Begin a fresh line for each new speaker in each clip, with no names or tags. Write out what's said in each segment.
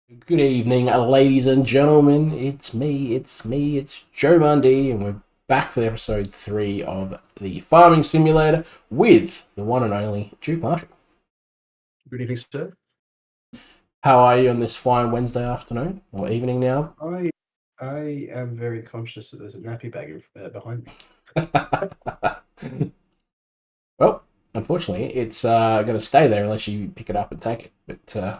Good evening, ladies and gentlemen. It's Joe Mundy, and we're back for episode 3 of the Farming Simulator with the one and only Duke Marshall.
Good evening, sir.
How are you on this fine Wednesday afternoon or evening now?
I I am very conscious that there's a nappy bag behind me.
Well, unfortunately, it's going to stay there unless you pick it up and take it. But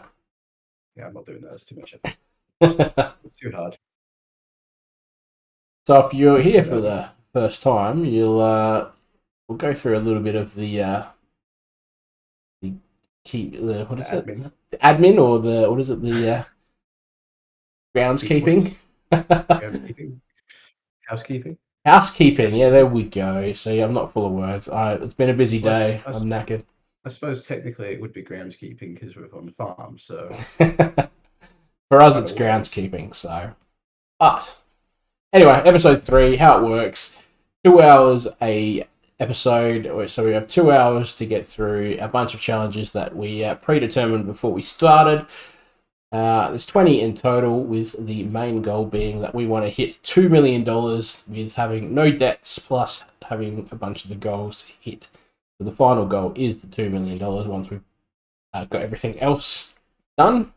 Yeah, I'm not doing that. That's too much effort. It's too hard.
so if you're here for
So,
the first time, we'll go through a little bit of the key the what
the
is it?
admin,
The admin or the what is it? The
key
groundskeeping.
points, groundskeeping, housekeeping.
Housekeeping, yeah, there
Housekeeping.
we go. See, I'm not full of words. It's been a busy
Well,
day. I'm knackered.
I suppose technically it would be groundskeeping because we're on the farm, so
For us,
kind
it's
of works.
groundskeeping. But anyway, episode 3, how it works: 2 hours a episode. So we have 2 hours to get through a bunch of challenges that we predetermined before we started. There's 20 in total, with the main goal being that we want to hit $2 million with having no debts, plus having a bunch of the goals hit. So the final goal is the $2 million once we've got everything else done,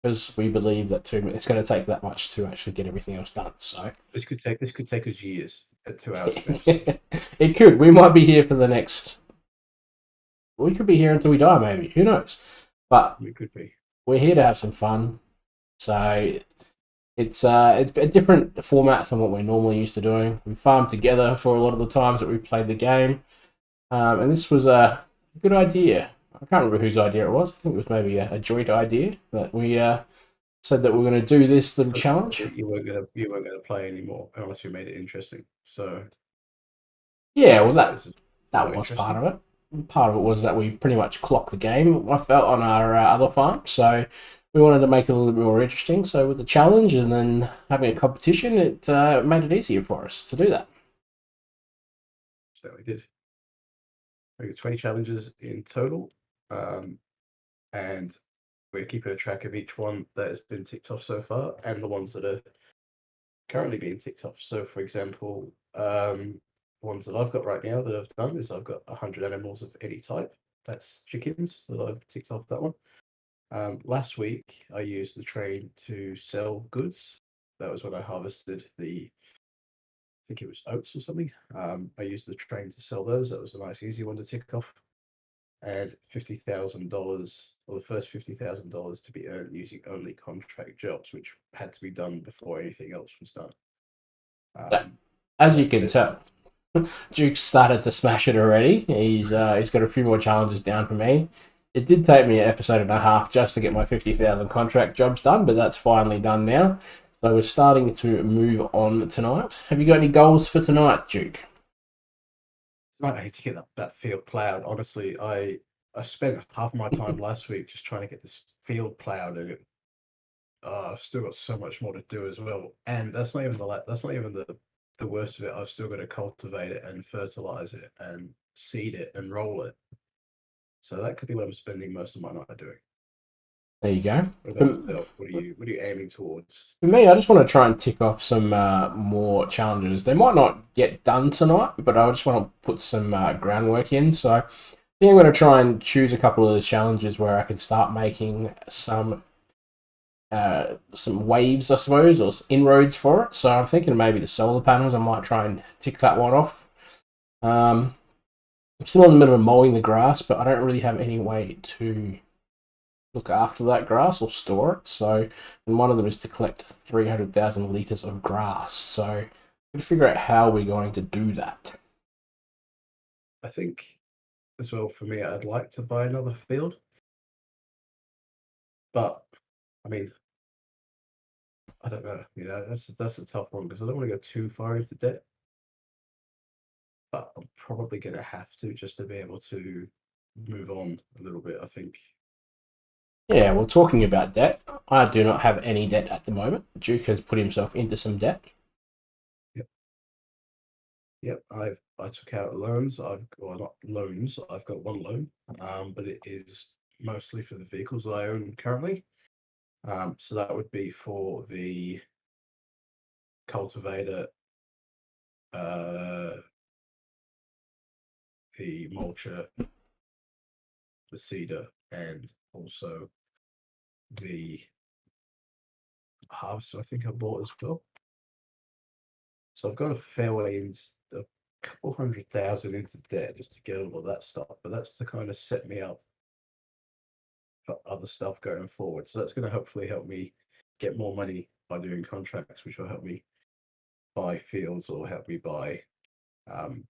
because we believe that it's going to take that much to actually get everything else done. So
This could take us years at 2 hours of episode.
it could. We might be here for the next. We could be here until we die, maybe. Who knows? But
We could be.
we're here to have some fun. So it's a different format than what we're normally used to doing. We farmed together for a lot of the times that we played the game, and this was a good idea. I can't remember whose idea it was. I think it was maybe a joint idea that we said that we're going to do this little
But
challenge.
you weren't gonna play anymore unless we made it interesting. So
Yeah, well
is it
that
not
was part
interesting?
of it. Part of it was that we pretty much clocked the game. I felt on our other farm, so we wanted to make it a little bit more interesting. So with the challenge and then having a competition, it made it easier for us to do that.
So we did. We got 20 challenges in total, and we're keeping a track of each one that has been ticked off so far and the ones that are currently being ticked off. So, for example, ones that I've got right now that I've done is I've got 100 animals of any type. That's chickens that I've ticked off that one. Last week, I used the train to sell goods. That was when I harvested I think it was oats or something. I used the train to sell those. That was a nice, easy one to tick off. And $50,000, or the first $50,000 to be earned using only contract jobs, which had to be done before anything else was done.
But
Um,
as you
so
can tell, Duke started to smash it already. He's got a few more challenges down for me. It did take me an episode and a half just to get my 50,000 contract jobs done, but that's finally done now. So we're starting to move on tonight. Have you got any goals for tonight, Duke?
I need to get that field plowed. Honestly, I spent half my time last week just trying to get this field plowed, and I've still got so much more to do as well. And that's not even the worst of it. I've still got to cultivate it and fertilize it and seed it and roll it. So that could be what I'm spending most of my night doing.
There you go.
What about
For,
yourself? What are you aiming towards?
for me, I just want to try and tick off some more challenges. They might not get done tonight, but I just want to put some groundwork in. So I think I'm going to try and choose a couple of the challenges where I can start making some waves, I suppose, or inroads for it. So I'm thinking maybe the solar panels. I might try and tick that one off. Um, I'm still in the middle of mowing the grass, but I don't really have any way to look after that grass or store it. So, and one of them is to collect 300,000 liters of grass. So, I'm going to figure out how we're going to do that.
I think as well for me, I'd like to buy another field, but I mean, I don't know. That's a tough one because I don't want to go too far into debt, but I'm probably going to have to just to be able to move on a little bit. I think.
Yeah, well, talking about debt, I do not have any debt at the moment. Duke has put himself into some debt.
Yep, yep. I took out loans. Not loans. I've got one loan, but it is mostly for the vehicles that I own currently. So that would be for the cultivator, the mulcher, the seeder, and also the harvester. I think I bought as well. So I've got a fair way into a couple 100,000 into debt just to get all of that stuff. But that's to kind of set me up for other stuff going forward. So that's going to hopefully help me get more money by doing contracts, which will help me buy fields or help me buy um,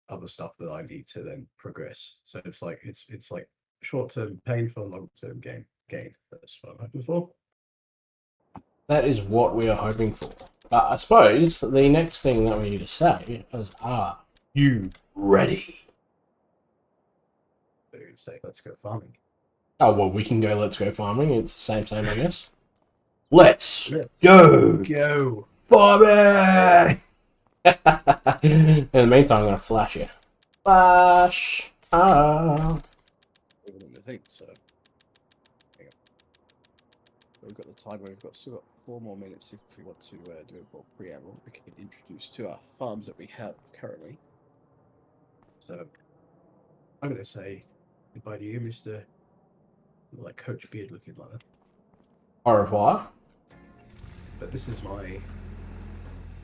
other stuff that I need to then progress. So it's like short-term pain for long-term gain. That's what I'm hoping for.
That is what we are hoping for. But I suppose the next thing that we need to say is, are you ready?
So you'd say, let's go farming.
Oh, well, we can go let's go farming. It's the same, I guess. Let's
Let's
go
go
farming! In the meantime, I'm going to flash you. Flash! Ah.
I think so. We've got the timer. We've still got 4 more minutes if we want to do a more preamble. We can introduce to our farms that we have currently.
So I'm going to say goodbye to you, Mr. Like Coach Beard looking like that.
Au revoir.
But this is my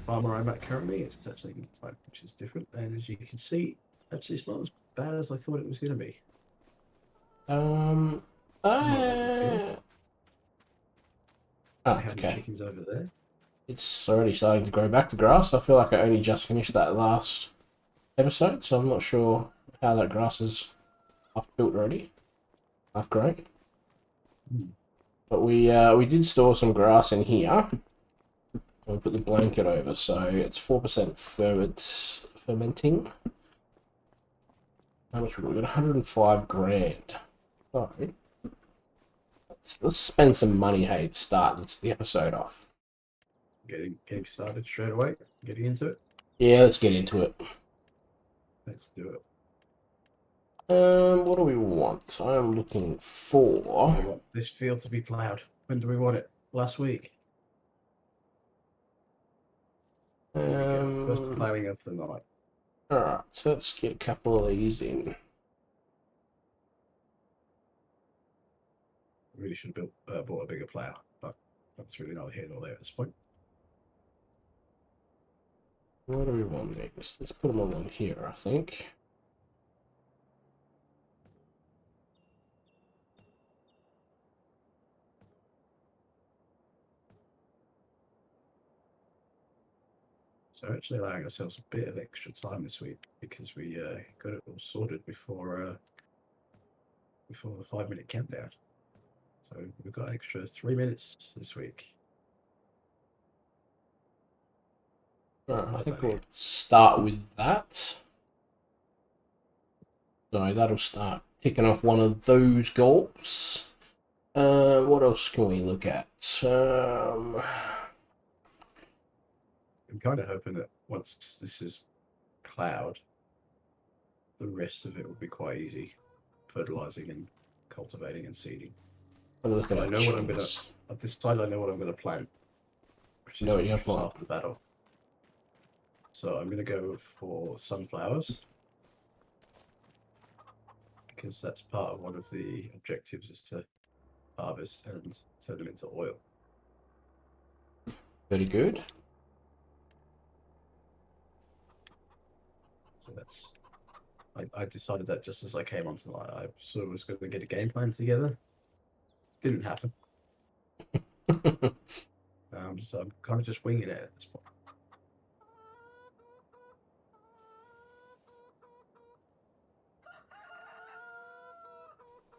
farm where I'm at currently. It's actually type which is different. And as you can see, actually it's not as bad as I thought it was going to be.
Um.
I
Oh,
have the
okay.
chickens over there.
It's already starting to grow back the grass. I feel like I only just finished that last episode, so I'm not sure how that grass is half built already. Half grown. But we did store some grass in here. We'll put the blanket over, so it's 4% fermenting. How much we got? 105 grand. So let's spend some money, hey, to start the episode off.
Getting started straight away. Getting into it.
Yeah, let's get into it.
Let's do it.
What do we want? I'm looking for.
We want this field to be ploughed. When do we want it? Last week. There we go. First ploughing of the night.
Alright, so let's get a couple of these in.
Really should have bought a bigger plough, but that's really neither here nor there at this point.
What do we want next? Let's put them all in here, I think.
So actually allowing ourselves a bit of extra time this week because we got it all sorted before the 5-minute countdown. So we've got an extra 3 minutes this week.
Alright, I think we'll start with that. So that'll start ticking off one of those goals. What else can we look at?
I'm kind of hoping that once this is plowed, the rest of it will be quite easy. Fertilizing and cultivating and seeding.
But
I know what I'm going to... I've decided I know what I'm going to plant. Which is after the battle. So I'm going to go for sunflowers. Because that's part of one of the objectives is to harvest and turn them into oil.
Very good.
So that's... I decided that just as I came on tonight. I sort of was going to get a game plan together. Didn't happen. So I'm kind of just winging it at this point.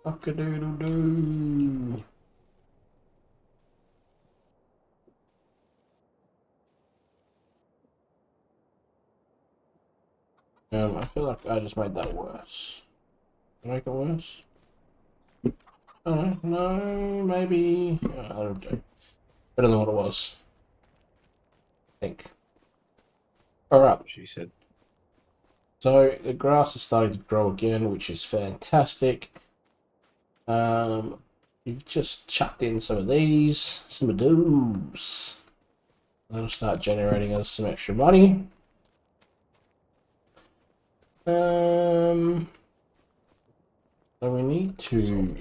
Fuck-a-doodle-doo. I feel like I just made that worse. Did I make it worse? No, maybe. That'll do. Better than what it was. I think. Alright.
She said.
So the grass is starting to grow again, which is fantastic. We've just chucked in some of these, some of those. That'll start generating us some extra money. So we need to.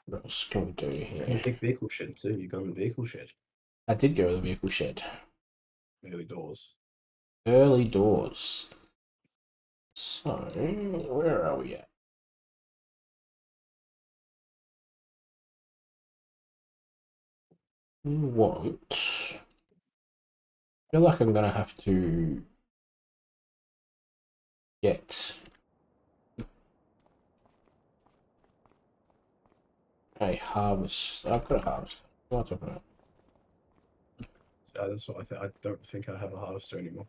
What else can we do here?
Big vehicle shed too. You got in the vehicle shed.
I did go to the vehicle shed.
Early doors.
Early doors. So where are we at? We want. I feel like I'm gonna have to get a harvest. I've got a harvest. What am I talking about?
So that's what I think. I don't think I have a harvester anymore.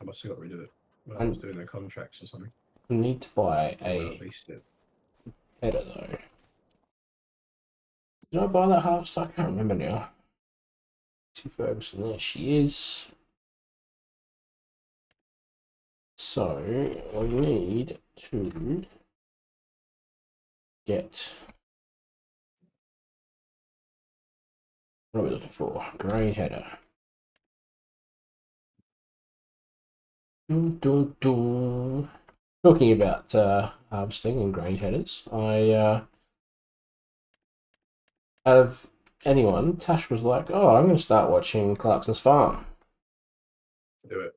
I must have got rid of it when I was doing their contracts or something.
I need to buy
Or when I
a
leased it.
header though. Did I buy that harvester? I can't remember now. See Ferguson, there she is. So I need to get. What are we looking for? Grain header. Dun, dun, dun. Talking about harvesting and grain headers, I have anyone. Tash was like, "Oh, I'm going to start watching Clarkson's Farm."
Do it.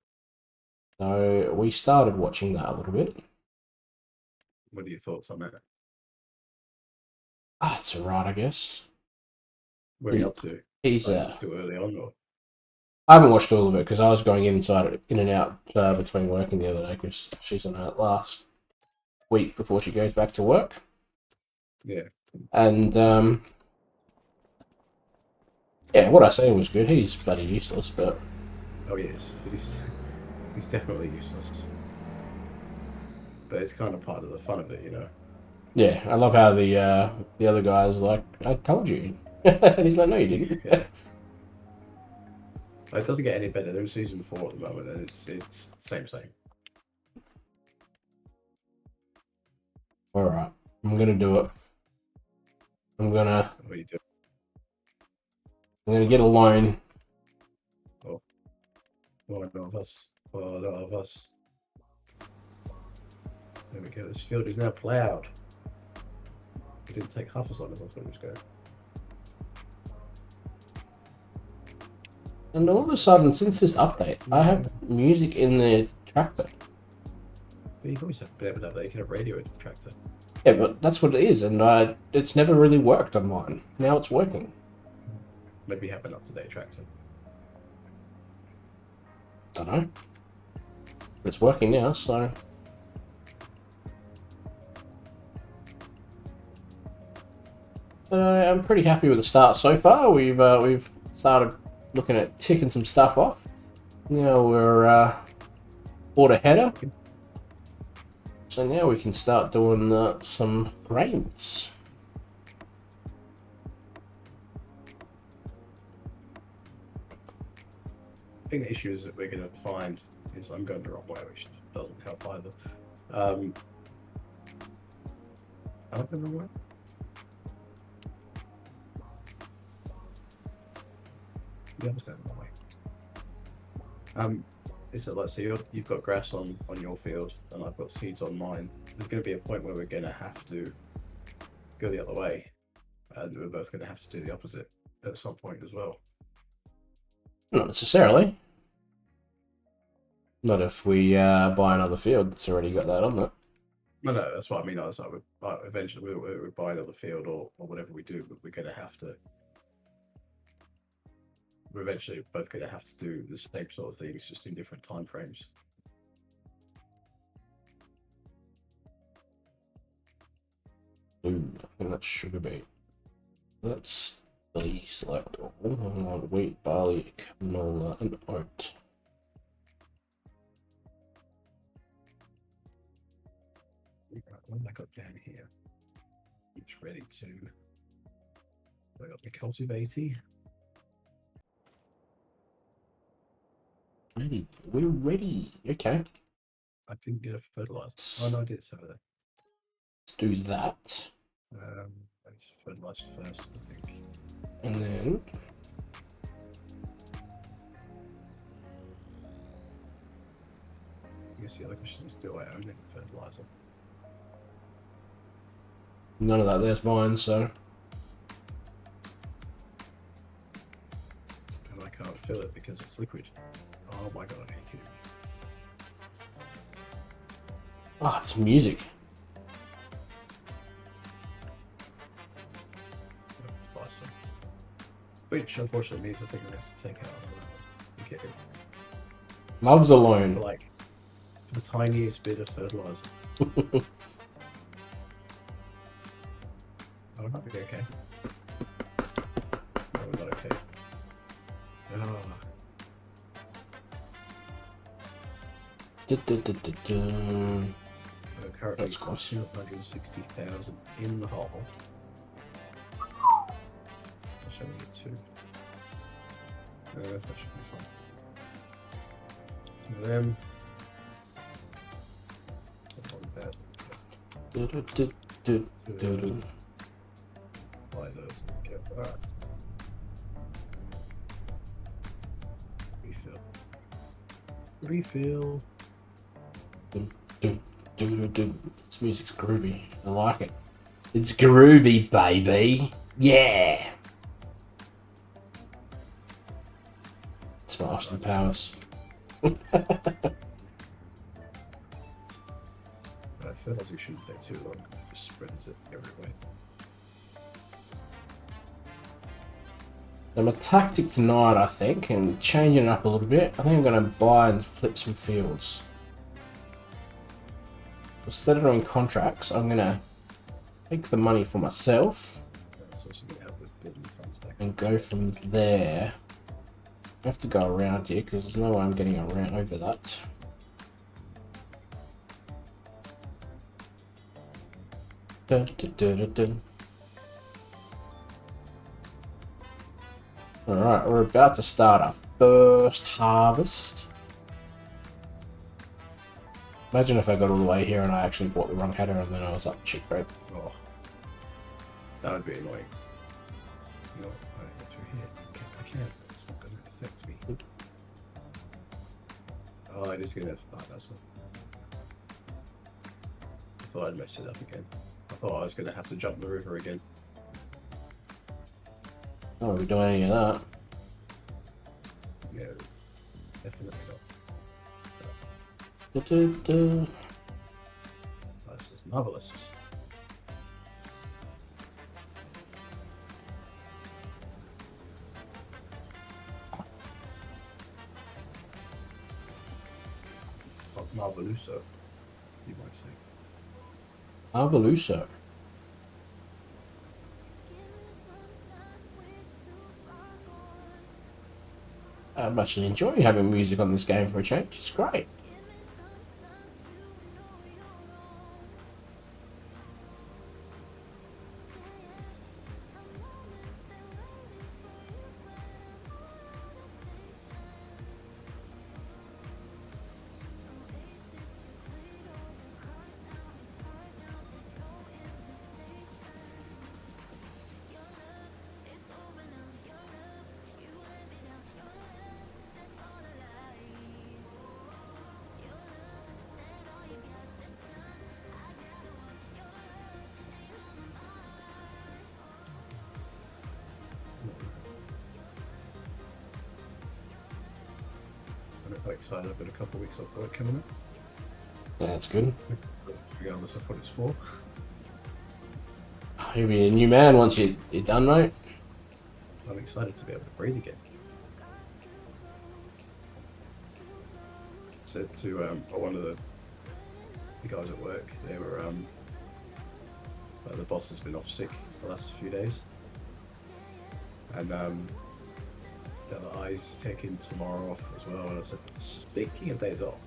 So we started watching that a little bit.
What are your thoughts on that?
Ah, it's alright, I guess.
Where are you up to?
He's
Like, is it still early on, or
I haven't watched all of it because I was going in and out between working the other day because she's on her last week before she goes back to work.
yeah?
And yeah, what I say was good. He's bloody useless, but
Oh yes, he's definitely useless. But it's kind of part of the fun of it, you know.
yeah, I love how the other guy's like, "I told you," and he's like, "No, you didn't."
Yeah. It doesn't get any better. They're in season 4 at the moment, and it's same.
All right, I'm gonna do it. I'm gonna
What do you do?
get a loan.
One of us. One of us. There we go. This field is now ploughed. It didn't take half as long as I thought it was going.
And all of a sudden, since this update, I have music in the tractor.
But you've always had to be able to have that. You can have radio in the tractor.
Yeah, but that's what it is, and it's never really worked on mine. Now it's working.
Maybe have an up-to-date tractor.
I don't know. It's working now, so. I'm pretty happy with the start so far. We've started looking at ticking some stuff off. Now we're bought a header, so now we can start doing some grains.
I think the issues that we're going to find is I'm going the wrong way, which doesn't help either. Am I going the wrong way? Yeah, I was going the wrong way. Is it like, so you've got grass on your field, and I've got seeds on mine. There's going to be a point where we're going to have to go the other way, and we're both going to have to do the opposite at some point as well.
Not necessarily. Not if we buy another field that's already got that on it.
No, that's what I mean. I was like, eventually we buy another field or whatever we do, but we're going to have to. We're eventually both going to have to do the same sort of things, just in different time frames.
Ooh, I think that's sugar beet. Let's select all. I want wheat, barley, canola, and oat.
What have I got down here? It's ready to. I got the cultivating.
Ready. We're ready. Okay.
I didn't get a fertilizer. Oh no, I did. So there.
Let's do that.
I fertilizer first, I think.
And then
I guess the other question is, do I own any fertilizer?
none of that there's mine, so
And I can't fill it because it's liquid. Oh my god, are you kidding me?
it's music.
Buy some. Which unfortunately means I think I'm gonna have to take out okay,
Loves a
for
loan.
like the tiniest bit of fertilizer. Oh, it might be okay. No, we're not okay. Oh, we're currently
That's close.
260,000 in the hole. I'll show you two. That should be fine. So them. Buy those and get that. Refill. Refill.
This music's groovy. I like it. It's groovy, baby. Yeah. It's my Austin Powers.
Fertilizer shouldn't take too long. It just spreads it everywhere.
I'm a tactic tonight, I think, and changing it up a little bit. I think I'm going to buy and flip some fields. Instead of doing contracts, I'm going to take the money for myself
That's also going to help with building funds back.
and go from there. I have to go around here because there's no way I'm getting around over that. Dun, dun, dun, dun, dun. Alright, we're about to start our first harvest. Imagine if I got all the way here and I actually bought the wrong header and then I was up shit bread.
Oh, that would be annoying. You know, I go through here. Yes, I can. It's not going to affect me. Oh, it is going to. Oh, that's not. I thought I'd mess it up again. I thought I was going to have to jump the river again.
Oh, are we doing any of that?
Yeah, definitely not.
Du-du-du.
This is marvelous. Or marveluso, you might say.
Arveluso. I'm actually enjoying having music on this game for a change. It's great.
I'm quite excited. I've got a couple of weeks off work coming up,
Yeah, that's good.
regardless of what it's for.
You'll be a new man once you're done, mate.
I'm excited to be able to breathe again. Said to one of the guys at work, they were the boss has been off sick the last few days, and the other guy's taking tomorrow off as well. And I said, speaking of days off,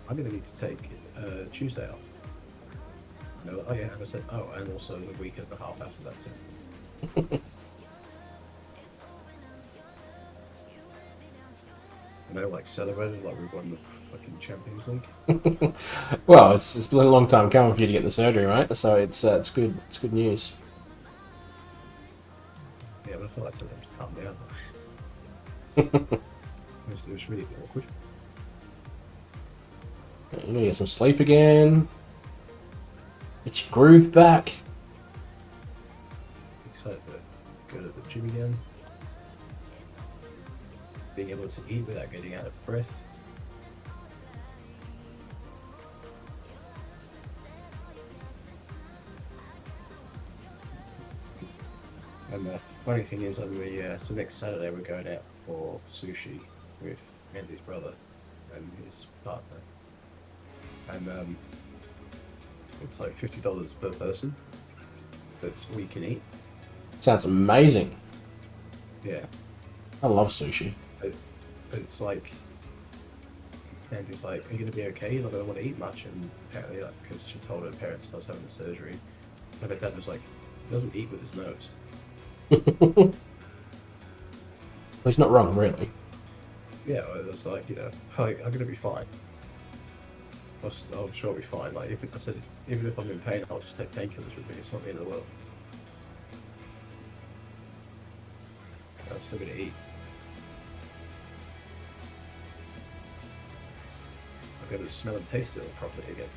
I'm going to need to take Tuesday off. And they were like, oh yeah, and I said, oh, and also the week and a half after that too. You know, like celebrated like we won the fucking Champions League.
Well, it's been a long time coming for you to get the surgery, right? So it's good. It's good news.
Yeah, but I feel like I told them to calm down. It was really awkward.
You need to get some sleep again. Get your groove back.
Excited to go to the gym again. Being able to eat without getting out of breath. And the funny thing is, so next Saturday we're going out for sushi with Andy's brother and his partner, and it's like $50 per person. That's all you can eat.
Sounds amazing.
Yeah,
I love sushi.
but it's like, Andy's like, "Are you gonna be okay? You're not gonna want to eat much." And apparently, like, because she told her parents I was having the surgery, and her dad was like, "He doesn't eat with his nose."
Well, he's not wrong, really.
Yeah, it was like, like, I'm gonna be fine. I'm sure I'll be fine. Like, I said, even if I'm in pain, I'll just take painkillers with me. It's not the end of the world. I'm still gonna eat. I'm gonna smell and taste it all properly again.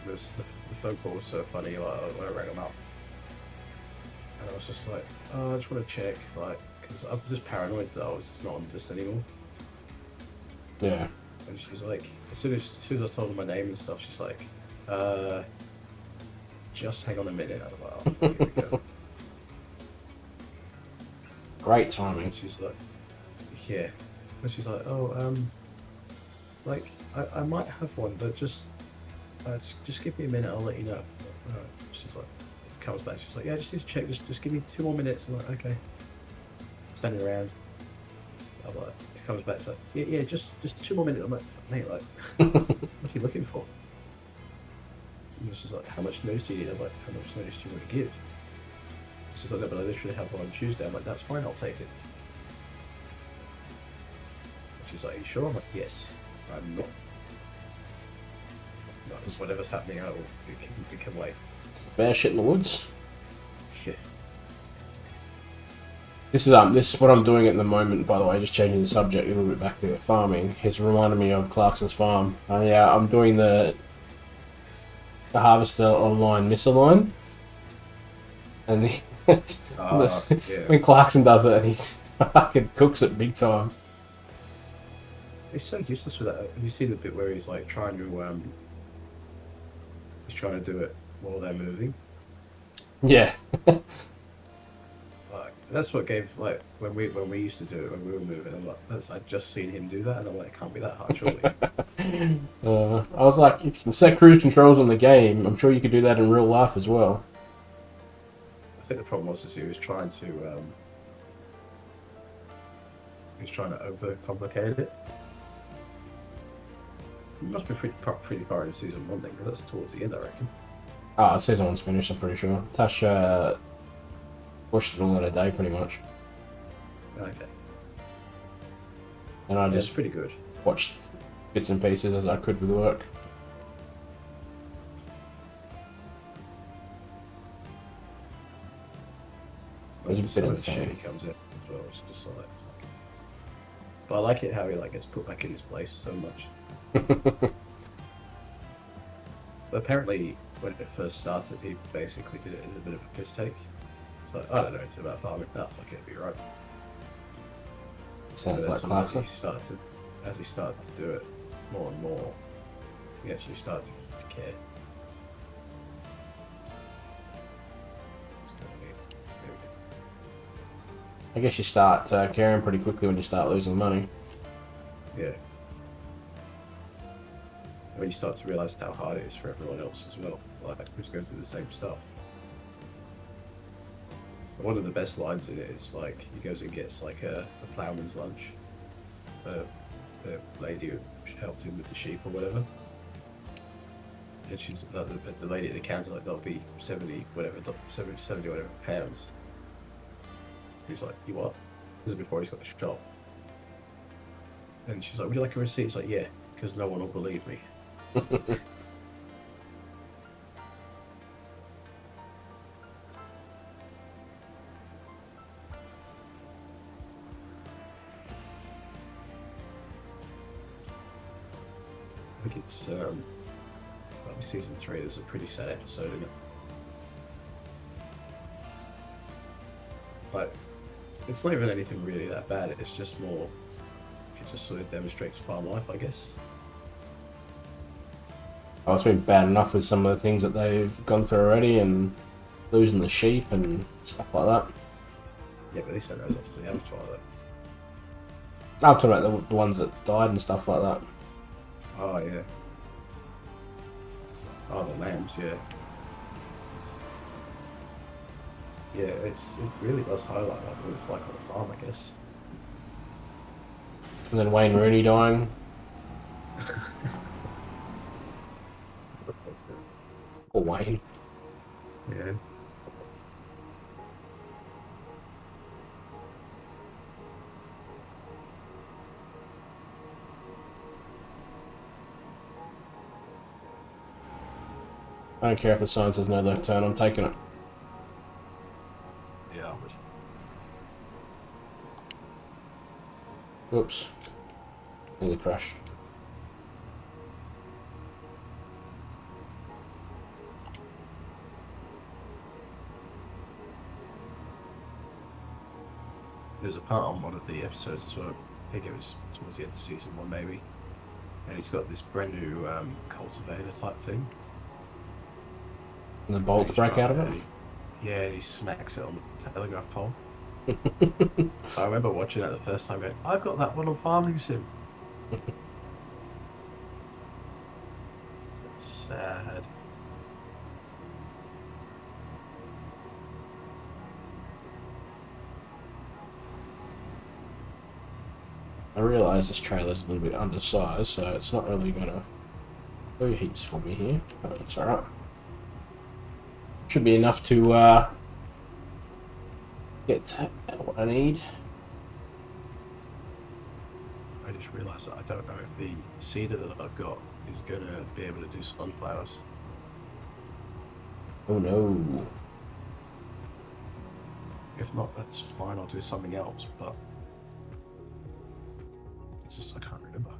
The phone call was so funny. Like, when I rang him up, and I was just like, "Oh, I just want to check, like, because I'm just paranoid that I was just not on the list anymore."
Yeah.
And she's like, as soon as I told her my name and stuff, she's like, just hang on a minute. I'm like, "Oh, here we go."
Great timing.
And she's like, "Yeah." And she's like, "Oh, like, I might have one, but just give me a minute. I'll let you know." She's like, comes back. She's like, "Yeah, just need to check. Just give me 2 more minutes." I'm like, "Okay." Standing around. I'm like, she comes back. She's like, "Yeah, just 2 more minutes." I'm like, "Mate, like, what are you looking for?" And she's like, "How much notice do you need?" I'm like, "How much notice do you want to give?" She's like, "No, but I literally have one on Tuesday." I'm like, "That's fine. I'll take it." She's like, "Are you sure?" I'm like, "Yes, I'm not. No, whatever's happening, it can wait."
Bear shit in the woods.
Yeah.
This is what I'm doing at the moment, by the way, just changing the subject a little bit back to farming. It's reminded me of Clarkson's farm. I'm doing the harvester online misalign. And
Yeah.
when Clarkson does it, he fucking cooks it big time.
He's so useless with that. Have you seen the bit where he's like trying to do it while they're moving?
Yeah.
Like, that's what gave, like, when we used to do it when we were moving. I'm like, I'd just seen him do that, and I'm like, it can't be that hard, surely.
I was like, if you can set cruise controls on the game, I'm sure you could do that in real life as well.
I think the problem was he was trying to overcomplicate it. It must be pretty far in season 1 then, because that's towards the end, I reckon.
Season 1's finished, I'm pretty sure. Tash pushed it all in a day, pretty much.
Okay.
And I
It's
just
pretty good.
watched bits and pieces as I could with work. It was a bit
Some of the shit he comes in as well. It's just like, but I like it how he like gets put back in his place so much. But apparently, when it first started, he basically did it as a bit of a piss take. It's like, I don't know anything about farming. Oh, fuck it, be right.
Sounds like
as
Clarkson.
he started to do it more and more, he actually started to care. It's gonna be-
I guess you start caring pretty quickly when you start losing money.
Yeah. When you start to realise how hard it is for everyone else as well, like who's going through the same stuff. One of the best lines in it is like he goes and gets like a ploughman's lunch. The lady who helped him with the sheep or whatever. And she's the lady at the counter like, that'll be 70 whatever pounds. He's like, you what? This is before he's got the shop. And she's like, would you like a receipt? He's like, yeah, because no one will believe me. I think it's probably season 3. There's a pretty sad episode in it. Like, it's not even anything really that bad. It's just more. It just sort of demonstrates farm life, I guess.
Oh, it's been bad enough with some of the things that they've gone through already, and losing the sheep and stuff like that.
Yeah, but they sent those off to the abattoir, though.
I'm talking about the ones that died and stuff like that.
Oh yeah. Oh, the lambs, yeah. Yeah, it really does highlight like what it's like on a farm, I guess.
And then Wayne Rooney dying. Poor Wayne.
Yeah.
I don't care if the sign says no left turn, I'm taking it.
Yeah, I would.
Oops. Nearly crashed.
There's a part on one of the episodes as well. I think it was towards the end of season 1, maybe. And he's got this brand new cultivator type thing.
And the bolts break out of it?
Yeah, and he smacks it on the telegraph pole. I remember watching that the first time going, I've got that one on Farming Sim. Sad.
I realise this trailer's a little bit undersized, so it's not really gonna do heaps for me here, but it's alright. Should be enough to get what I need.
I just realised that I don't know if the seeder that I've got is going to be able to do sunflowers.
Oh no.
If not, that's fine, I'll do something else, but it's just I can't remember.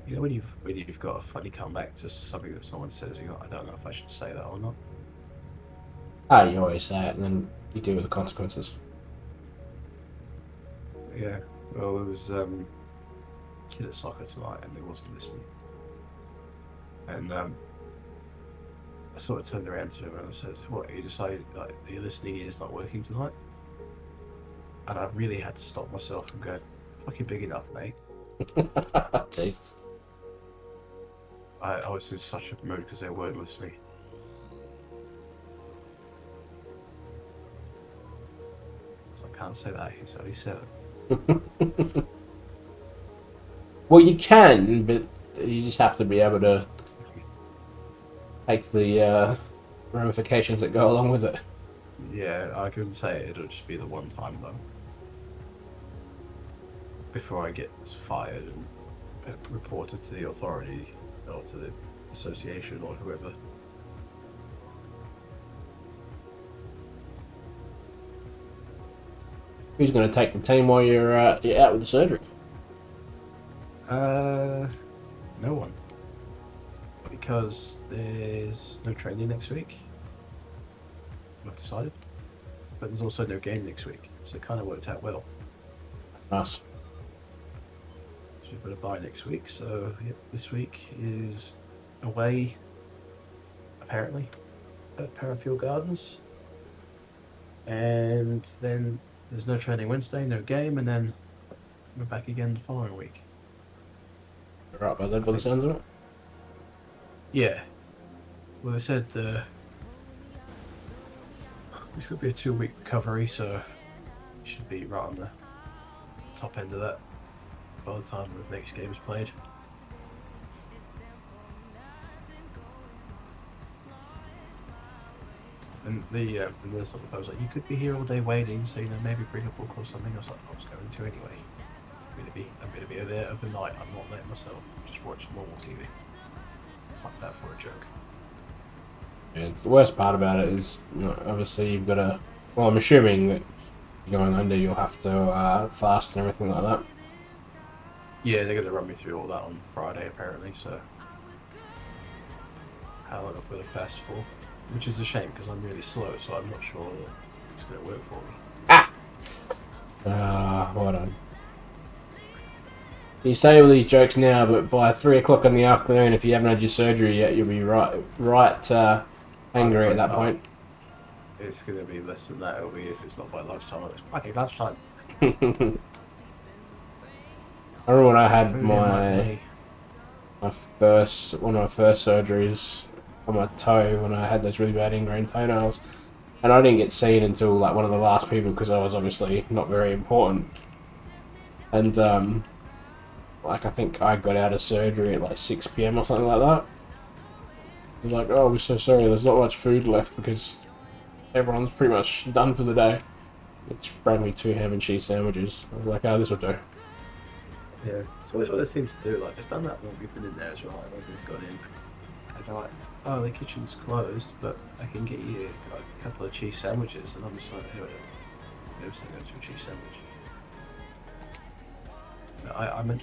You know when you've got a funny comeback to something that someone says, you go, I don't know if I should say that or not.
Ah, you always say it, and then you deal with the consequences.
Yeah, well, there was a kid at soccer tonight, and he wasn't listening. And I sort of turned around to him and I said, "What? You decided like your listening ear is not working tonight?" And I really had to stop myself from going, "Fucking big enough, mate."
Jesus.
I was in such a mood because they weren't listening. So I can't say that. He's only 7.
Well, you can, but you just have to be able to take the ramifications that go along with it.
Yeah, I couldn't say it. It'll just be the one time though. Before I get fired and reported to the authority or to the association or whoever.
Who's going to take the team while you're out with the surgery?
No one. Because there's no training next week. I've decided. But there's also no game next week, so it kind of worked out well.
Nice.
So we've got a bye next week, so yep, this week is away, apparently, at Parafield Gardens. And then there's no training Wednesday, no game, and then we're back again the following week.
Right by then, by the sounds of it.
Yeah. Well, they said it's going to be a 2-week recovery, so you should be right on the top end of that by the time the next game is played. And the nurse on the phone was like, "You could be here all day waiting, so maybe bring a book or something." I was like, "I was going to anyway. I'm gonna be there overnight. I'm not letting myself just watch normal TV. Fuck that for a joke."
And the worst part about it is, obviously you've got to. Well, I'm assuming that you're going under, you'll have to fast and everything like that.
Yeah, they're gonna run me through all that on Friday apparently. So how long I've got to fast for, which is a shame because I'm really slow, so I'm not sure that it's gonna work for me.
Well done. You say all these jokes now, but by 3 o'clock in the afternoon, if you haven't had your surgery yet, you'll be right angry at that point.
It's gonna be less than that. It'll be if it's not by lunchtime. It's fucking lunchtime.
I remember when I had one of my first surgeries on my toe when I had those really bad ingrained toenails, and I didn't get seen until like one of the last people because I was obviously not very important, and like I think I got out of surgery at like 6 PM or something like that. I was like, "Oh, we're so sorry. There's not much food left because everyone's pretty much done for the day." Which brought me 2 ham and cheese sandwiches. I was like, "Oh, this will do."
Yeah, so that's what it seems to do. Like they've done that when we've been in there as well. Like, when we've gone in, and they're like, "Oh, the kitchen's closed, but I can get you like a couple of cheese sandwiches." And I'm just like, "Hey, never say no to a cheese sandwich." I meant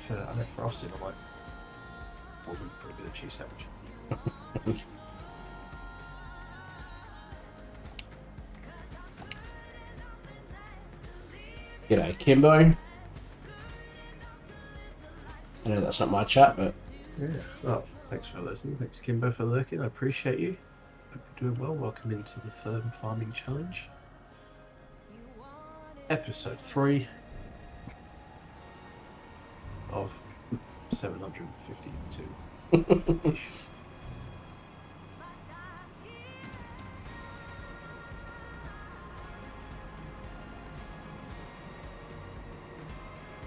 frosting. I'm like, "Well, we put a bit of cheese sandwich."
G'day, Kimbo. I know that's not my chat, but
Yeah. Well, thanks for listening. Thanks, Kimbo, for lurking. I appreciate you. Hope you're doing well. Welcome into the Firm Farming Challenge. Episode 3 of 752-ish.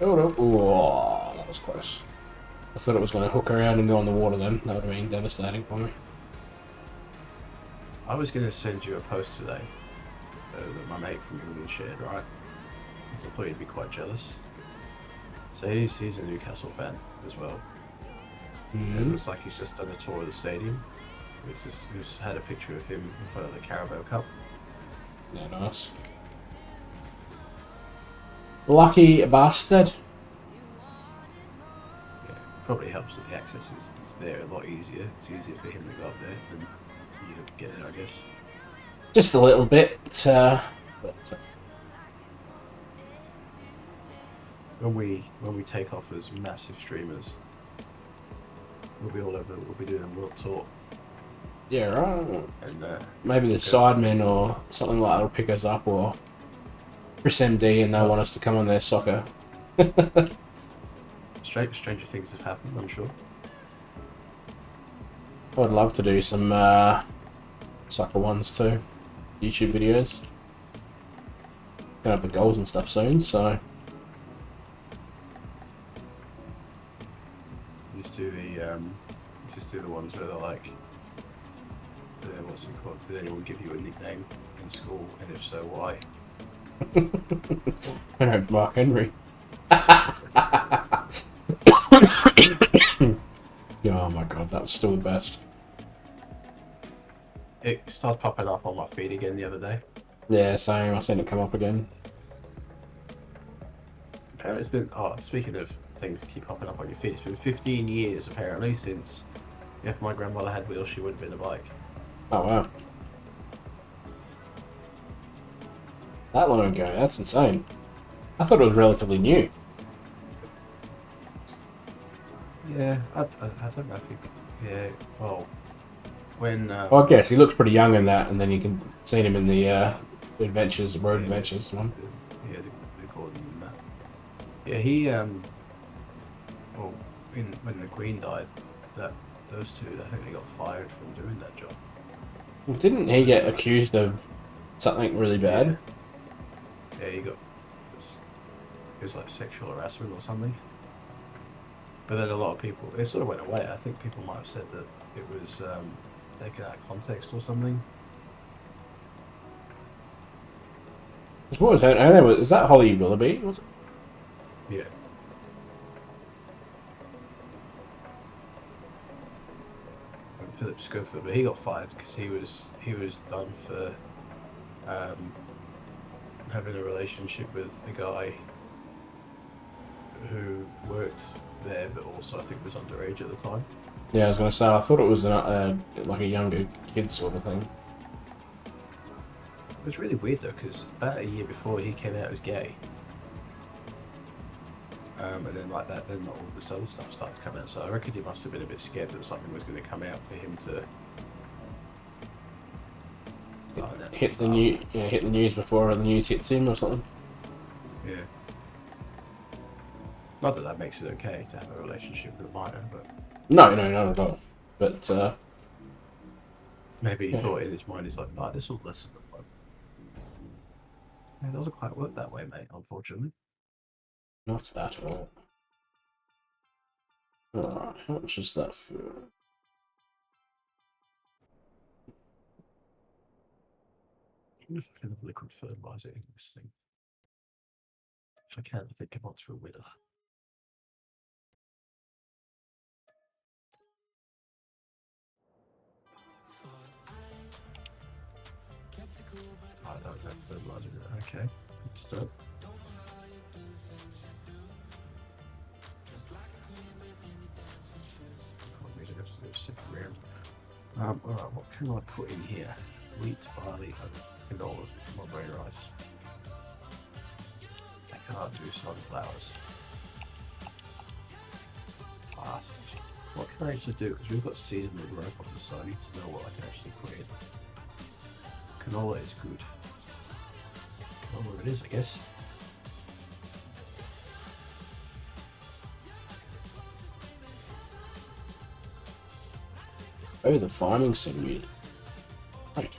oh, that was close. I thought it was going to hook around and go on the water then. That would have been devastating for me.
I was going to send you a post today that my mate from England shared, right? Because I thought you'd be quite jealous. So he's a Newcastle fan as well. And it looks like he's just done a tour of the stadium. He's had a picture of him in front of the Carabao Cup.
Yeah, nice. Lucky bastard.
Yeah, probably helps that the access is there a lot easier. It's easier for him to go up there than you to get there, I guess.
Just a little bit, but
when we take off as massive streamers, we'll be doing a world tour.
Yeah, right.
And
maybe the Sidemen or something like that will pick us up, or Chris MD, and they'll want us to come on their soccer.
Stranger things have happened, I'm sure.
I would love to do some soccer ones too, YouTube videos. Gonna have the goals and stuff soon, so
Just do the ones where they're like, what's it called? Did anyone give you a nickname in school, and if so, why?
I know Mark Henry. Oh my god, that's still the best.
It started popping up on my feed again the other day.
Yeah, same. I've seen it come up again.
Apparently, it's been. Oh, speaking of things that keep popping up on your feed, it's been 15 years apparently since. If my grandmother had wheels, she would have been a bike.
Oh wow. That long ago, that's insane. I thought it was relatively new.
Yeah, I don't know if you. Yeah, well, when.
Well, I guess he looks pretty young in that, and then you can see him in the Adventures, Road Adventures one.
Yeah, they call him that. Yeah, he. Well, when the Queen died, that those two, I think they got fired from doing that job.
Well, didn't he get accused of something really bad?
Yeah, he got it was like sexual harassment or something. But then a lot of people, it sort of went away. I think people might have said that it was taken out of context or something.
What was her name? Was that Holly Willoughby? Was it?
Yeah. And Philip Schofield, but he got fired because he was done for having a relationship with a guy who worked there, but also I think was underage at the time.
Yeah, I was going to say, I thought it was like a younger kid sort of thing.
It was really weird though, because about a year before he came out as gay. And then like that, then all this other stuff started to come out. So I reckon he must have been a bit scared that something was going to come out for him to
hit the news before the news hits him or something.
Yeah. Not that that makes it okay to have a relationship with a minor, but
No, not at all. But
maybe he thought in his mind, he's like, "Oh, this will lessen the blow." It doesn't quite work that way, mate. Unfortunately.
not at all. Alright, how much is that for?
I wonder if I can have liquid fertilizer in this thing. If I can, I think I'm onto a winner. I don't have fertilizer. Okay, good stuff. Alright, what can I put in here? Wheat, barley, and canola, mulberry rice. I can't do sunflowers. Bastards. What can I actually do? Because we've got seasonal growth on this, so I need to know what I can actually put in. Canola is good. Canola it is, I guess.
Oh, the farming sim. Right.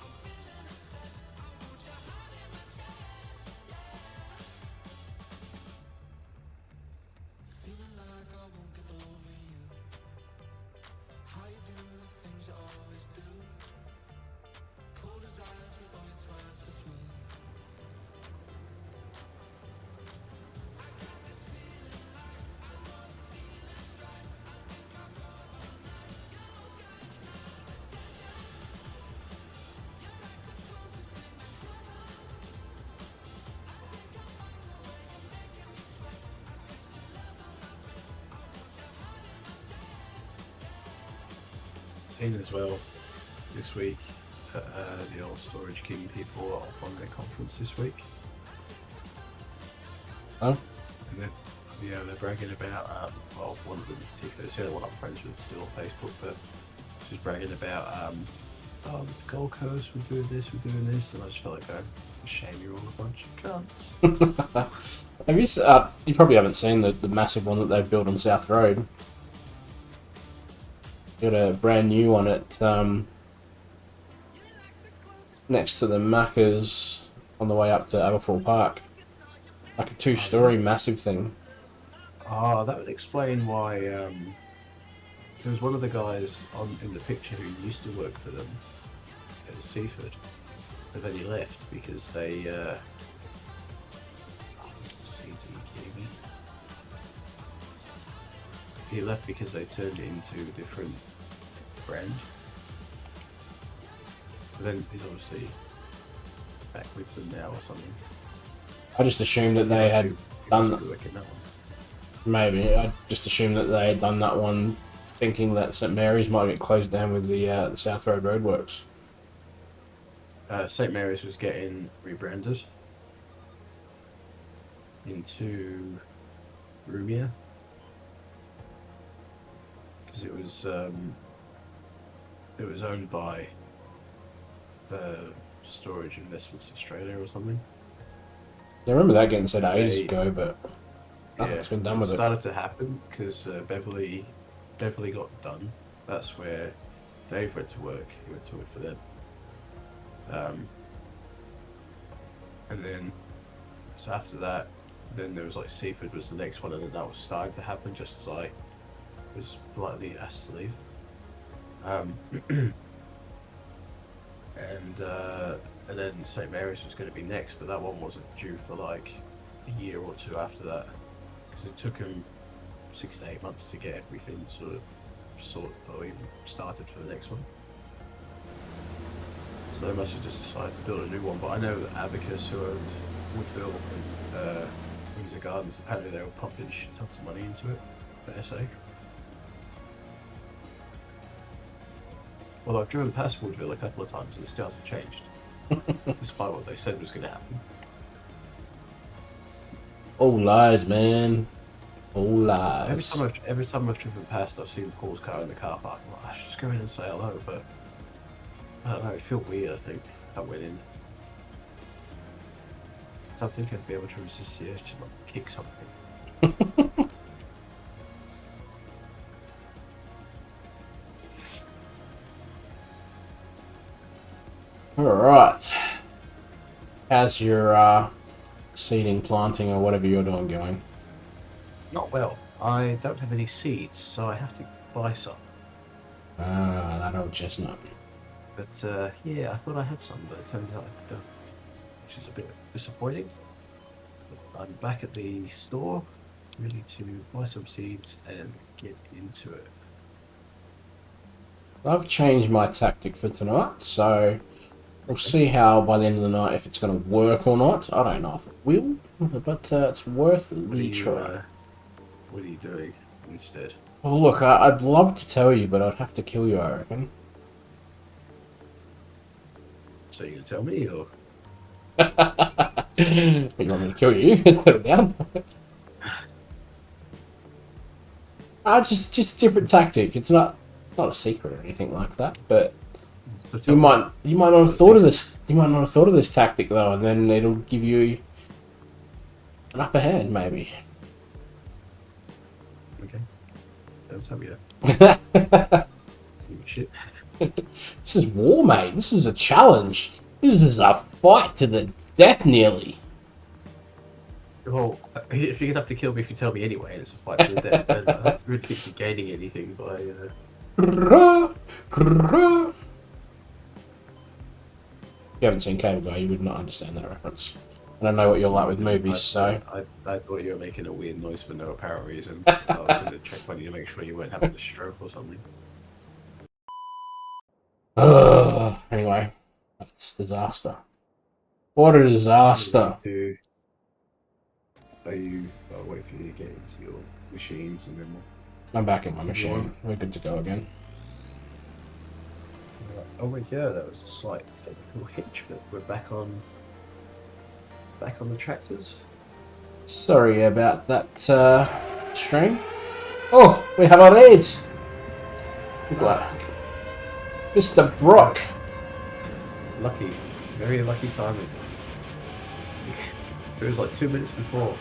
As well this week the old Storage King people are off on their conference this week.
Oh?
And they're bragging about well, one of them in particular, it's the only one I'm friends with still on Facebook, but she's bragging about the Gold Coast, we're doing this, and I just felt like going, shame you're all a bunch of cunts.
Have you? You probably haven't seen the massive one that they've built on South Road. Got a brand new one at next to the Macca's on the way up to Aberfoyle Park. Like a two-story massive thing.
Ah, that would explain why there was one of the guys in the picture who used to work for them at Seaford, but then he left because they this is the seeds, are you kidding me? He left because they turned it into a different brand. But then he's obviously back with them now or something.
I just assumed that they had done that.
Working that one.
Maybe I just assumed that they had done that one, thinking that St Mary's might get closed down with the South Road roadworks.
St Mary's was getting rebranded into Rumia because it was owned by Storage Investments Australia or something.
I remember that getting said ages ago, but Nothing's been done
it
with it.
started to happen because Beverly got done. That's where Dave went to work. He went to work for them. And then, so after that, then there was like Seaford was the next one, and then that was starting to happen just as I was politely asked to leave. And then St. Mary's was going to be next, but that one wasn't due for like a year or two after that, because it took him 6 to 8 months to get everything sorted or even started for the next one. So they must have just decided to build a new one. But I know that Abacus, who owned Woodville and Windsor Gardens, apparently they were pumping shit tons of money into it for SA. Well, I've driven past Woodville a couple of times and it still hasn't changed, despite what they said was going to happen.
All lies, man. All lies.
Every time I've driven past, I've seen Paul's car in the car park. I'm like, I should just go in and say hello, but I don't know. It felt weird. I think I went in. I don't think I'd be able to resist the urge to like kick something.
Alright. How's your seeding, planting, or whatever you're doing going?
Not well. I don't have any seeds, so I have to buy some.
Ah, that old chestnut.
But yeah, I thought I had some, but it turns out I don't, which is a bit disappointing. But I'm back at the store, ready to buy some seeds and get into it.
I've changed my tactic for tonight, so we'll see how by the end of the night if it's going to work or not. I don't know if it will, but it's worth the try.
What are you doing instead?
Well, look, I'd love to tell you, but I'd have to kill you, I reckon.
So you gonna tell me, or?
You want me to kill you? Let's put it down. Just a different tactic. It's not a secret or anything like that, but you might not have thought of this. You might not have thought of this tactic though, and then it'll give you an upper hand, maybe.
Okay. Don't tell me that. Shit.
This is war, mate. This is a challenge. This is a fight to the death, nearly.
Well, if you're gonna have to kill me if you tell me anyway, and it's a fight to the death, then I don't really think you're gaining anything by.
If you haven't seen Cable Guy, you would not understand that reference. I don't know what you're like with movies, so.
I thought you were making a weird noise for no apparent reason. I was going to check on you to make sure you weren't having a stroke or something.
Anyway, that's disaster. What a disaster.
I'll wait for you to get into your machines and then
I'm back in my machine. We're good to go again.
Oh wait, yeah, that was a slight technical hitch, but we're back on the tractors.
Sorry about that stream. Oh, we have our aids. Mr. Brock.
Lucky, very lucky timing. If it was like 2 minutes before,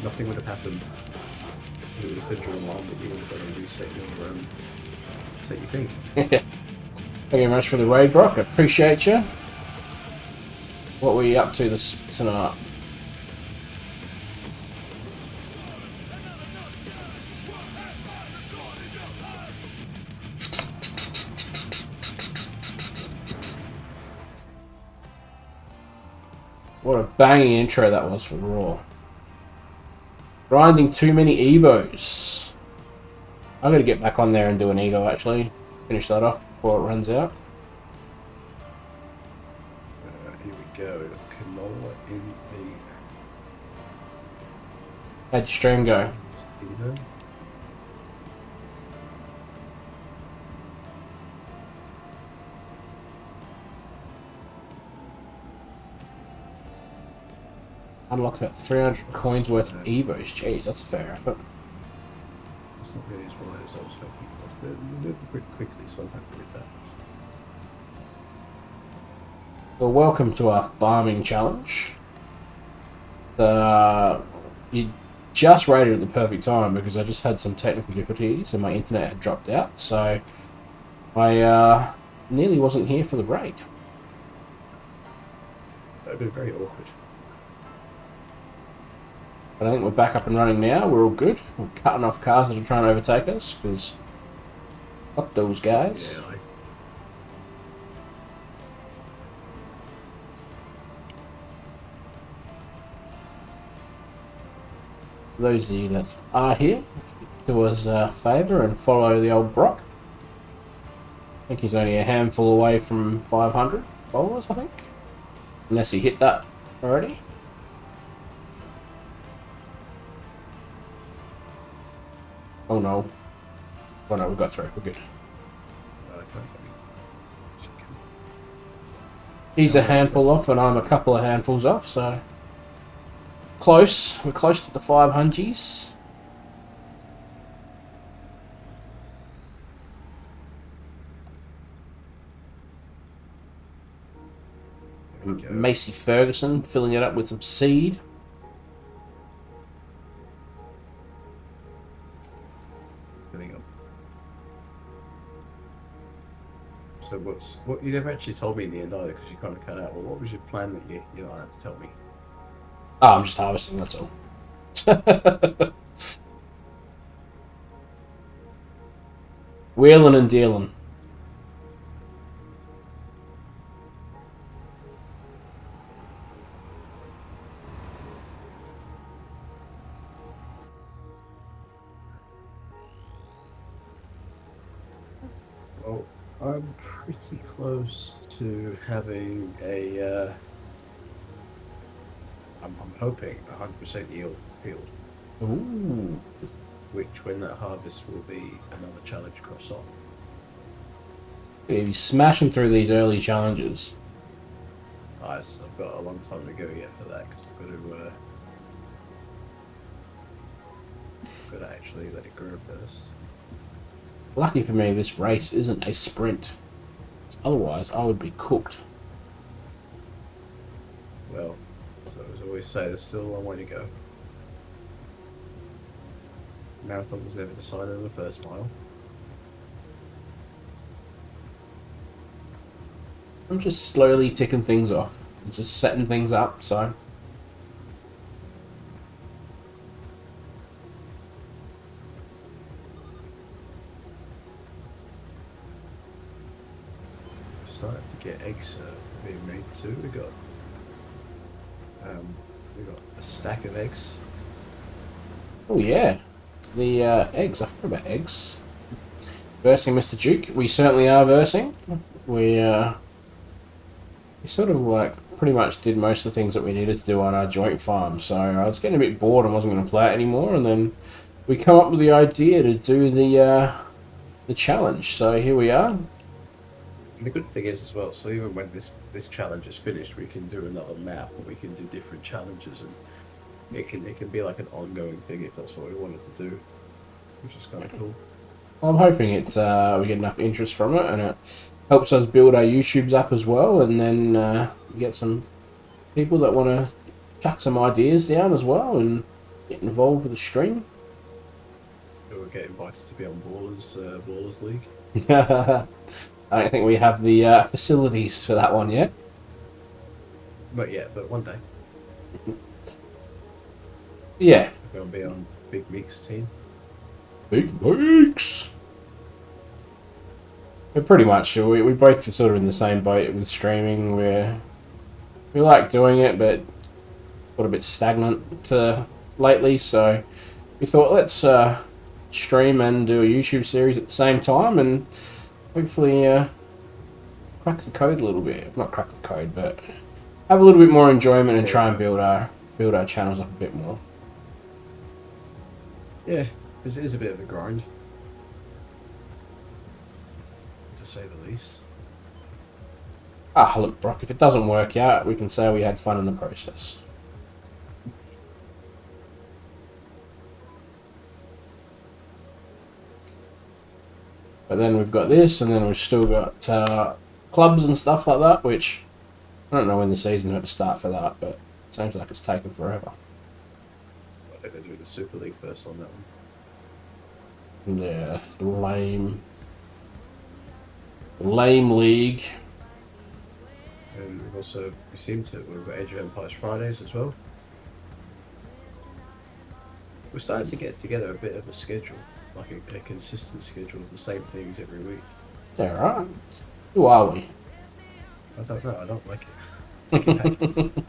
nothing would have happened. You would have said your alarm, but you would have got to reset your thing.
Thank you very much for the raid, Brock. I appreciate you. What were you up to this tonight? What a banging intro that was for Raw. Grinding too many Evos. I'm going to get back on there and do an Evo actually. Finish that off before it runs out.
Here we go. Canola in
How'd your stream go?
Steven.
Unlocked about 300 coins worth of Evos. Jeez, that's a fair effort.
It's not really as well as I was hoping it was, but it moved pretty quickly, so I'm happy with that.
Well, welcome to our farming challenge. You just raided at the perfect time because I just had some technical difficulties and my internet had dropped out, so I nearly wasn't here for the raid.
That would be very awkward.
But I think we're back up and running now. We're all good. We're cutting off cars that are trying to overtake us because fuck those guys.
Yeah,
Those of you that are here, do us a favour and follow the old Brock. I think he's only a handful away from 500 followers, I think. Unless he hit that already. Oh no. Oh no, we got through. We're good. He's a handful off and I'm a couple of handfuls off, so... Close. We're close to the 500s. Macy Ferguson filling it up with some seed.
So what you never actually told me in the end either, because you kind of cut out. Well, what was your plan that you're not allowed to tell me?
Oh, I'm just harvesting, that's all. Wheeling and dealing.
Well, I'm pretty close to having a. I'm hoping 100% yield field.
Ooh.
Which, when that harvest, will be another challenge cross off.
You're smashing through these early challenges.
Nice. I've got a long time to go yet for that because I've got to actually let it grow first.
Lucky for me, this race isn't a sprint. Otherwise, I would be cooked.
Well, as I always say, there's still a long way to go. Marathon was never decided on the first mile.
I'm just slowly ticking things off. Just setting things up, so...
Starting to get eggs being made too. We got a stack of eggs.
Oh yeah, the eggs. I forgot about eggs. Versing Mr. Duke. We certainly are versing. We sort of like pretty much did most of the things that we needed to do on our joint farm. So I was getting a bit bored and wasn't going to play it anymore. And then we come up with the idea to do the challenge. So here we are.
And the good thing is as well. So even when this challenge is finished, we can do another map, and we can do different challenges, and it can be like an ongoing thing if that's what we wanted to do, which is kind of cool.
Well, I'm hoping we get enough interest from it, and it helps us build our YouTubes up as well, and then get some people that want to chuck some ideas down as well and get involved with the stream.
We'll get invited to be on Ballers League.
I don't think we have the facilities for that one yet.
But one day.
Yeah.
We're going to be on Big Meek's team.
Big Meeks! We're pretty much, we both are sort of in the same boat with streaming. We like doing it, but got a bit stagnant lately, so we thought let's stream and do a YouTube series at the same time and hopefully crack the code a little bit. Not crack the code, but have a little bit more enjoyment and try and build our channels up a bit more.
Yeah, it is a bit of a grind, to say the least.
Ah, look, Brock, if it doesn't work out, we can say we had fun in the process. But then we've got this, and then we've still got clubs and stuff like that, which I don't know when the season's going to start for that, but it seems like it's taken forever.
But They're going to do the Super League first on that one.
Yeah, lame league.
And we've got Age of Empires Fridays as well. We're starting to get together a bit of a schedule, like a consistent schedule of the same things every week.
They're right. Who are we?
I don't know, I don't like it. Take it back.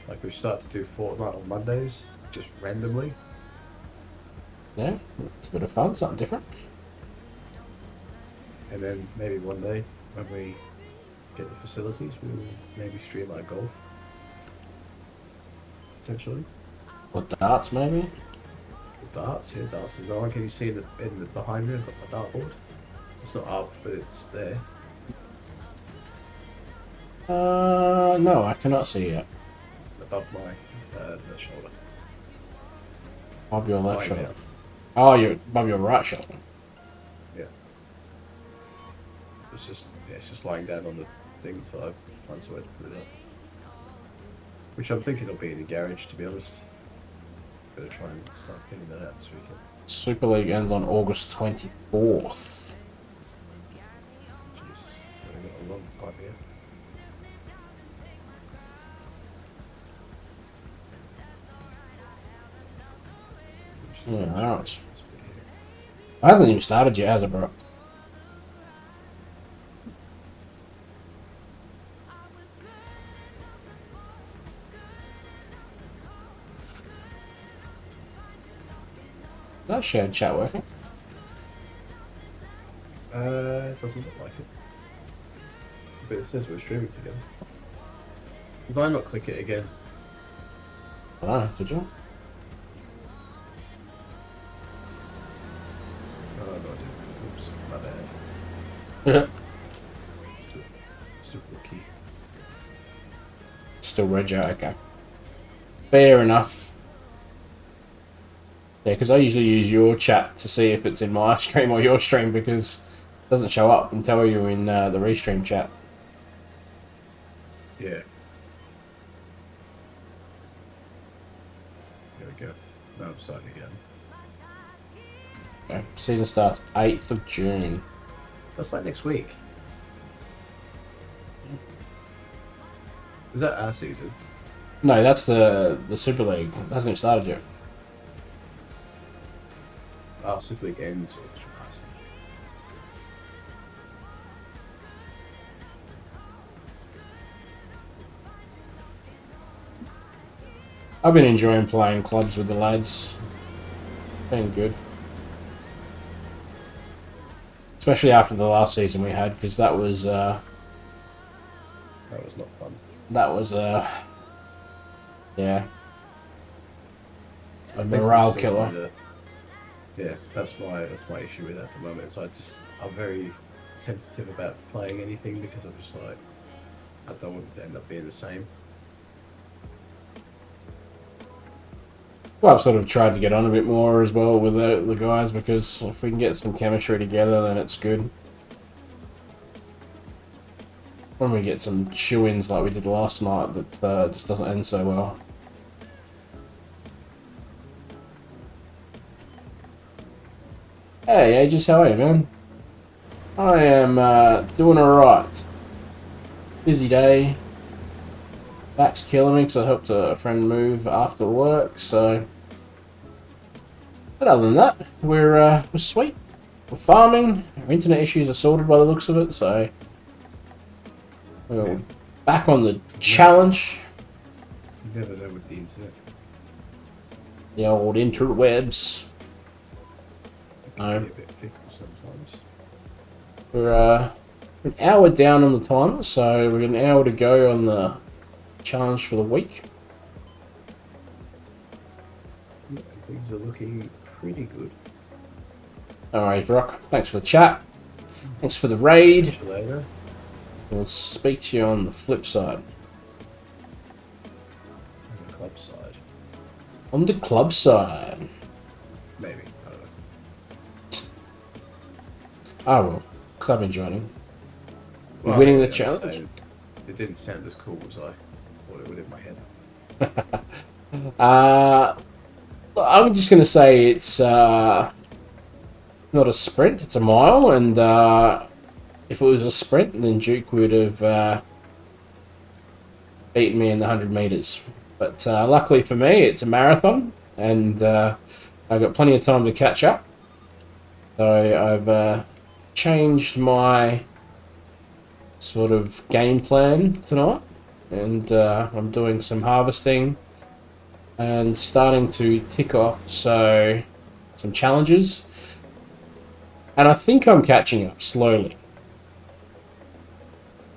Like we start to do Fortnite on Mondays, just randomly.
Yeah, it's a bit of fun, something different.
And then maybe one day, when we get the facilities, we'll maybe stream our golf. Potentially.
Or darts, maybe?
Darts, yeah, darts is on. Can you see in the behind me? I've got my dartboard. It's not up, but it's there.
No, I cannot see it.
Above my left shoulder.
Above your left
Right
shoulder.
now.
Oh, you're above your right shoulder.
Yeah. So it's just lying down on the thing until I find somewhere to put it up. Which I'm thinking will be in the garage, to be honest. Gonna try and start getting that out this weekend.
Super League ends on August 24th.
Jesus, so we've got a long time here.
Yeah, right. It hasn't even started yet, has it, bro? Is that shared chat working?
It doesn't look like it. But it says we're streaming together. Did I not click it again?
I don't know, did you?
Oh, no, I didn't. Oops, my bad. Still rookie.
Still Rego, okay. Fair enough. Yeah, because I usually use your chat to see if it's in my stream or your stream because it doesn't show up and tell you in the restream chat.
Yeah. There we go. Now I'm starting again.
Okay. Season starts 8th of June.
That's like next week. Is that our season?
No, that's the Super League. It hasn't even started yet.
Oh, Super League ends.
I've been enjoying playing clubs with the lads. Been good. Especially after the last season we had, because that was
That was not fun.
that was yeah,
I
a
think
morale
I'm still
killer.
trying to- Yeah, that's my issue with that at the moment. So I'm very tentative about playing anything because I'm just like, I don't want it to end up being the same.
Well, I've sort of tried to get on a bit more as well with the guys because if we can get some chemistry together, then it's good. When we get some shoe-ins like we did last night, that just doesn't end so well. Hey, Aegis, how are you, man? I am doing alright. Busy day. Back's killing me because I helped a friend move after work, so... But other than that, we're sweet. We're farming. Our internet issues are sorted by the looks of it, so... We're back on the challenge.
You never know with the internet.
The old interwebs.
It can be a bit fickle sometimes.
We're an hour down on the timer, so we've got an hour to go on the challenge for the week.
Yeah, things are looking pretty good.
Alright, Brock, thanks for the chat. Thanks for the raid.
Catch you later.
We'll speak to you on the flip side.
On the club side.
On the club side.
Maybe. I don't know.
I will, because I've been joining. We're
Well,
winning the
yeah,
challenge.
It didn't sound as cool as I thought it would in my head.
I'm just going to say it's not a sprint, it's a mile, and if it was a sprint, then Duke would have beaten me in the 100 meters. But luckily for me, it's a marathon, and I've got plenty of time to catch up. So I've changed my sort of game plan tonight, and I'm doing some harvesting and starting to tick off some challenges, and I think I'm catching up slowly.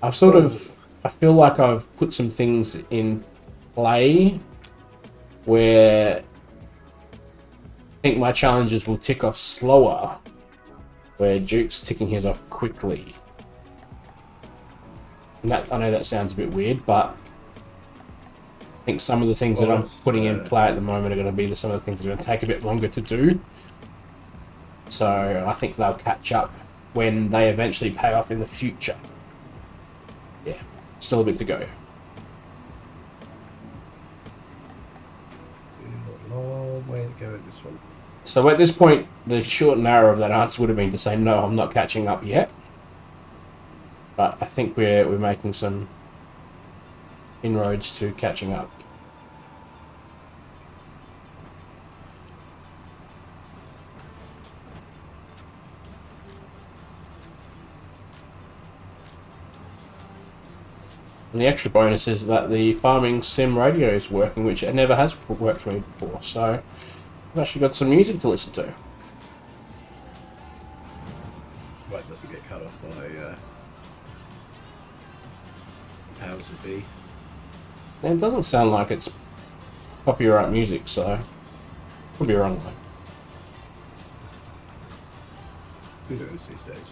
I feel like I've put some things in play where I think my challenges will tick off slower, where Duke's ticking his off quickly. And I know that sounds a bit weird, but I think some of the things that I'm putting in play at the moment are going to be some of the things that are going to take a bit longer to do. So I think they'll catch up when they eventually pay off in the future. Yeah, still a bit to go.
A long way to go in this one.
So at this point, the short and narrow of that answer would have been to say, no, I'm not catching up yet. But I think we're making some inroads to catching up. And the extra bonus is that the farming sim radio is working, which it never has worked for me before. So I've actually got some music to listen to.
Right, doesn't get cut off by powers that be.
And it doesn't sound like it's copyright music, so could be wrong though.
Who knows these days?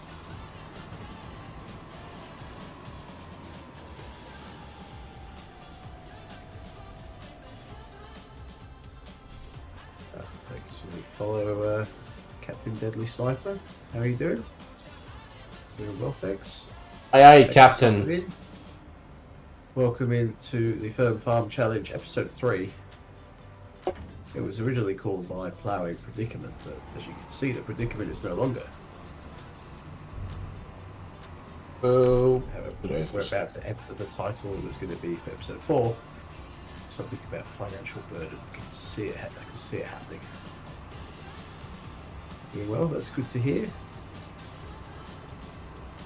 Thanks for the follow, Captain Deadly Sniper. How are you doing? Doing well, thanks.
Aye, Captain.
Welcome into the Firm Farm Challenge, episode 3. It was originally called My Ploughing Predicament, but as you can see, the predicament is no longer.
Oh,
However, we're about to enter the title that's going to be for episode 4. Something about financial burden. I can see it happening. Doing well, that's good to hear.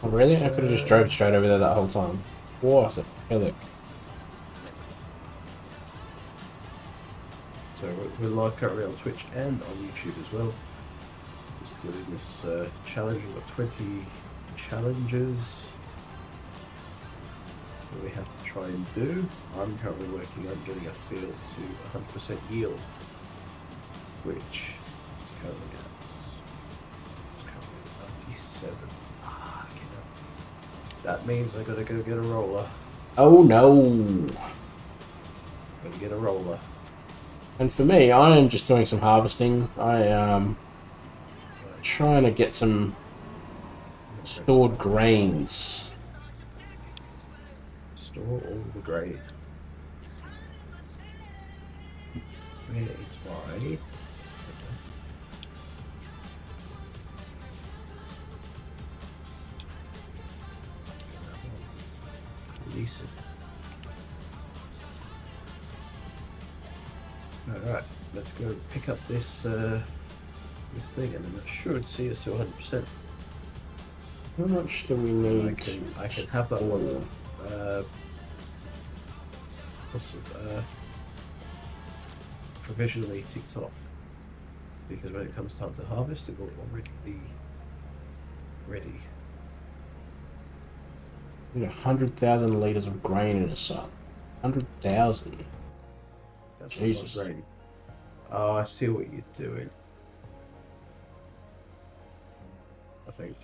oh, really? I could have just drove straight over there that whole time. What a pillock.
So we're live currently on Twitch and on YouTube as well. Just doing this challenge. We've got 20 challenges that we have to try and do. I'm currently working on getting a field to 100% yield, which is currently at 97. Fuck, you know. That means I gotta go get a roller.
Oh no.
Gotta get a roller.
And for me, I am just doing some harvesting. I am trying to get some stored grains.
Store all the grain. Where is my... Release it. Alright, let's go pick up this this thing, and it should see us to 100%.
How much do we need?
I can have that one provisionally ticked off, because when it comes time to harvest, it will already be ready.
100,000 litres of grain in a sun. 100,000.
That's
Jesus.
a lot of grain. Oh, I see what you're doing. I think.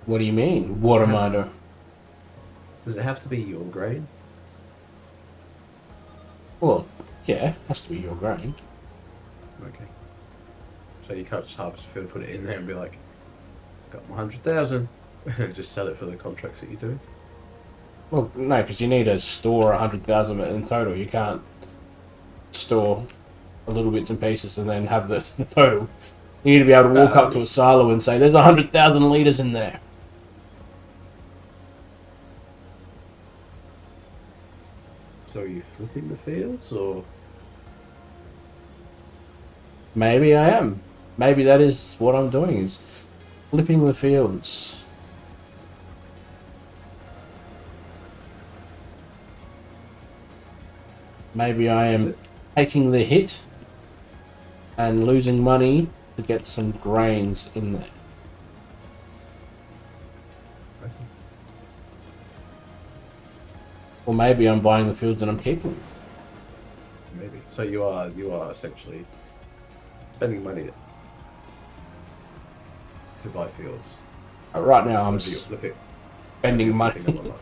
What do you mean? Water miner.
Does it have to be your grain?
Well, yeah, has to be your grain.
Okay. So you can't just harvest a field, put it in there, and be like, "Got my 100,000," and just sell it for the contracts that you're doing.
Well, no, because you need to store 100,000 in total. You can't store a little bits and pieces and then have the total. You need to be able to walk up to a silo and say, "There's 100,000 liters in there."
So are you flipping the fields, or
Maybe I am. Maybe that is what I'm doing, is flipping the fields. Maybe I
is
am
it?
taking the hit and losing money to get some grains in there.
Okay.
Or maybe I'm buying the fields and I'm keeping them.
Maybe. So you are essentially spending money to buy fields.
Right now I'm
Whether you're flipping, whether
spending
you're
money.
flipping them or not.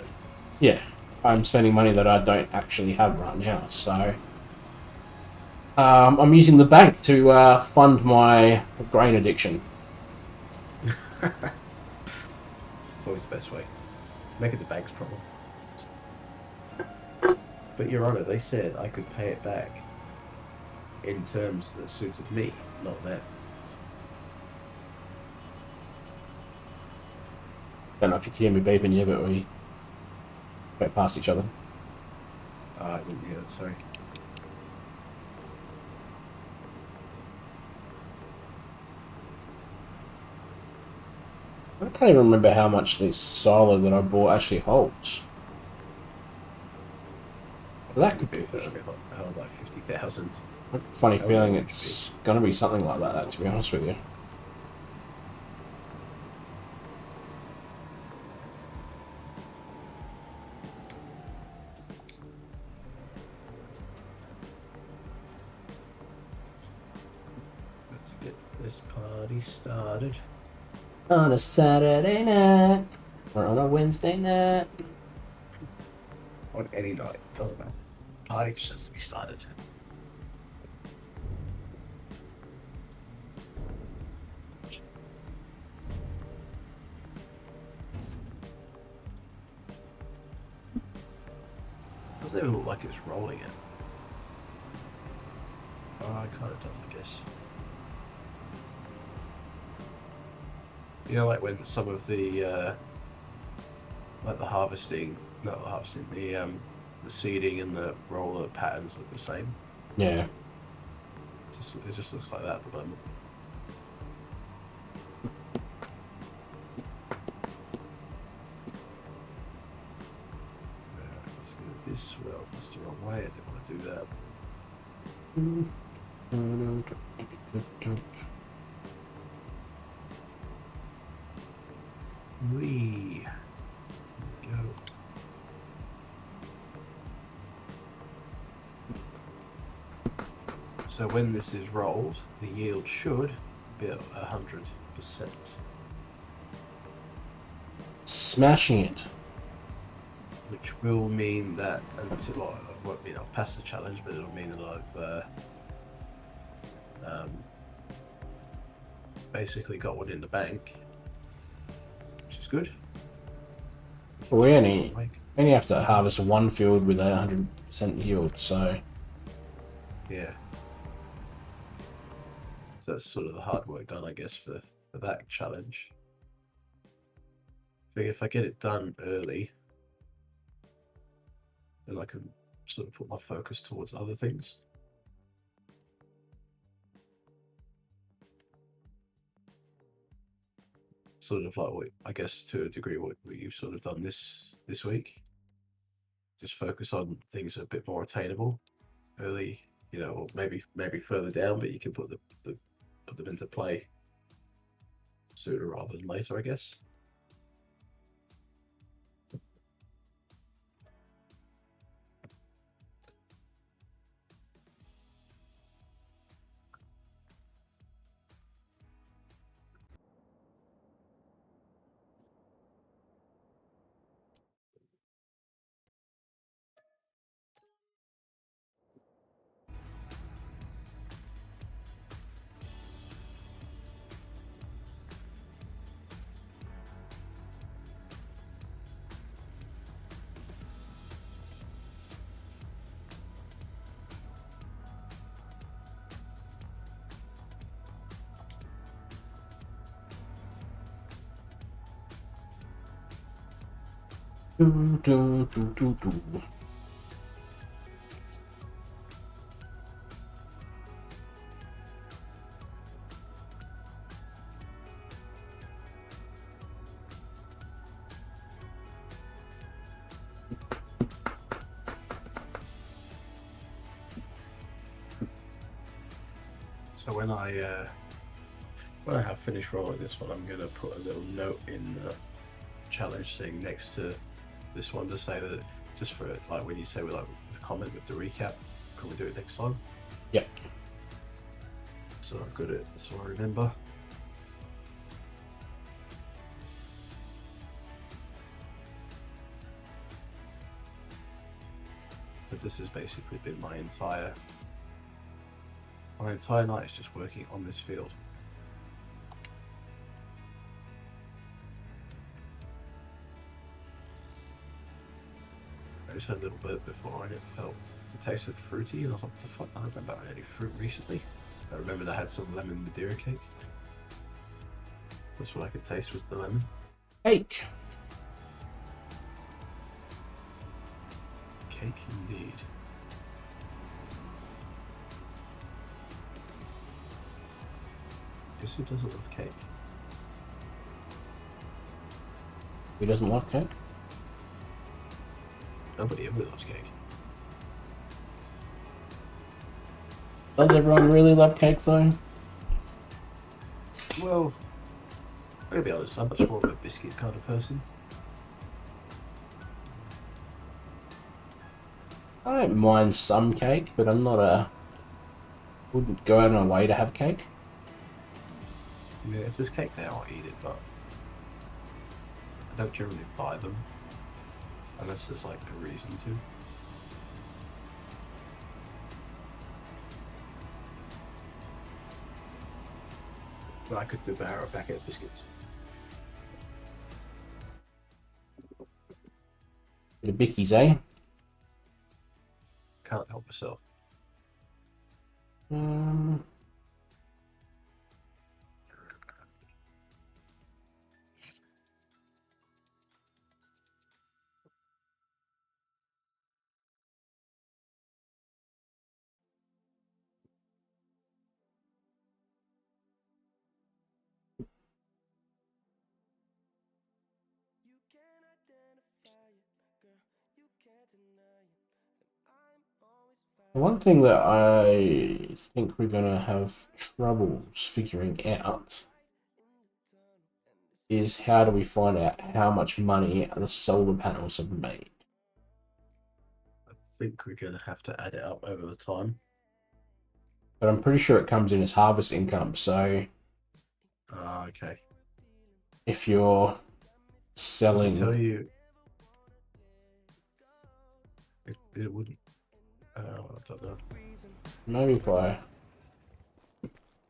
Yeah, I'm spending money that I don't actually have right now. So I'm using the bank to fund my grain addiction.
It's always the best way. Make it the bank's problem. But Your Honor, they said I could pay it back in terms that suited me, not them.
Don't know if you can hear me beeping you, but we went past each other.
I didn't hear that, sorry.
I can't even remember how much this silo that I bought actually holds. That could be.
Held like 50,000.
I have a funny
That would
feeling
be
it's going to be something like that, to be honest with you.
Let's get this party started.
On a Saturday night, or on a Wednesday night.
On any night, doesn't matter. Party just has to be started. Doesn't even look like it's rolling it. Oh, I kind of does, I guess. You know, like when some of the like the harvesting, not the harvesting, the seeding and the roller patterns look the same.
Yeah.
It just looks like that at the moment. Let's go this well. That's the wrong way. I didn't want to do that. We go. So when this is rolled, the yield should be at 100%.
Smashing it.
Which will mean that until I won't mean I've passed the challenge, but it'll mean that I've basically got one in the bank, which is good.
Well, we only have to harvest one field with a 100% yield, so
Yeah. So that's sort of the hard work done, I guess, for that challenge. I think if I get it done early, then I can sort of put my focus towards other things. Sort of like what, I guess, to a degree, what you've sort of done this week. Just focus on things a bit more attainable early, you know, or maybe further down, but you can put them into play sooner rather than later, I guess.
Do, do, do, do, do.
So when I have finished rolling this one, I'm gonna put a little note in the challenge thing next to this one to say that just for like when you say with like a comment with the recap, can we do it next time?
Yep.
So I've got it, so I remember. But this has basically been my entire night is just working on this field. I just had a little bit before and it tasted fruity, and I was like, what the fuck? I don't remember having any fruit recently. I remembered I had some lemon Madeira cake. That's what I could taste was the lemon.
Cake.
Cake indeed. Guess who doesn't love cake?
Who doesn't love cake?
Nobody ever loves cake.
Does everyone really love cake though?
Well, I'm gonna be honest, I'm much more of a biscuit kind of person.
I don't mind some cake, but I'm not a... wouldn't go out of my way to have cake.
Yeah, if there's cake there, I'll eat it, but I don't generally buy them unless there's like a reason to. But I could devour a packet of biscuits.
Bit of bickies, eh?
Can't help myself.
One thing that I think we're going to have troubles figuring out is how do we find out how much money the solar panels have made.
I think we're going to have to add it up over the time.
But I'm pretty sure it comes in as harvest income, so...
okay.
If you're selling...
Does it tell you... It wouldn't... I don't know.
Maybe if I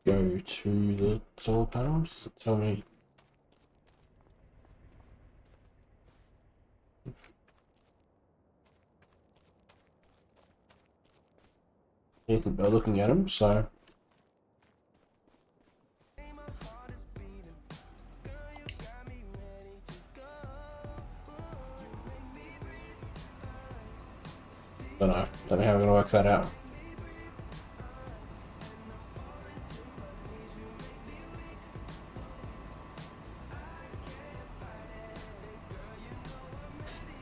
go to the solar panels, does it tell me... You can go looking at them, so... Don't know how we're going to work that out.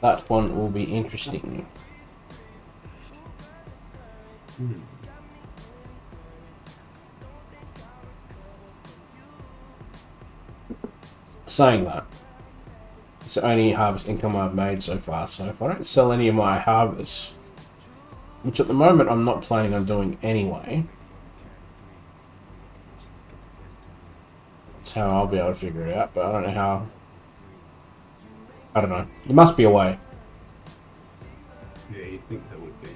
That one will be interesting. Saying that, it's the only harvest income I've made so far, so if I don't sell any of my harvests, which at the moment I'm not planning on doing anyway, that's how I'll be able to figure it out, but I don't know how. I don't know. There must be a way.
Yeah, you'd think there would be.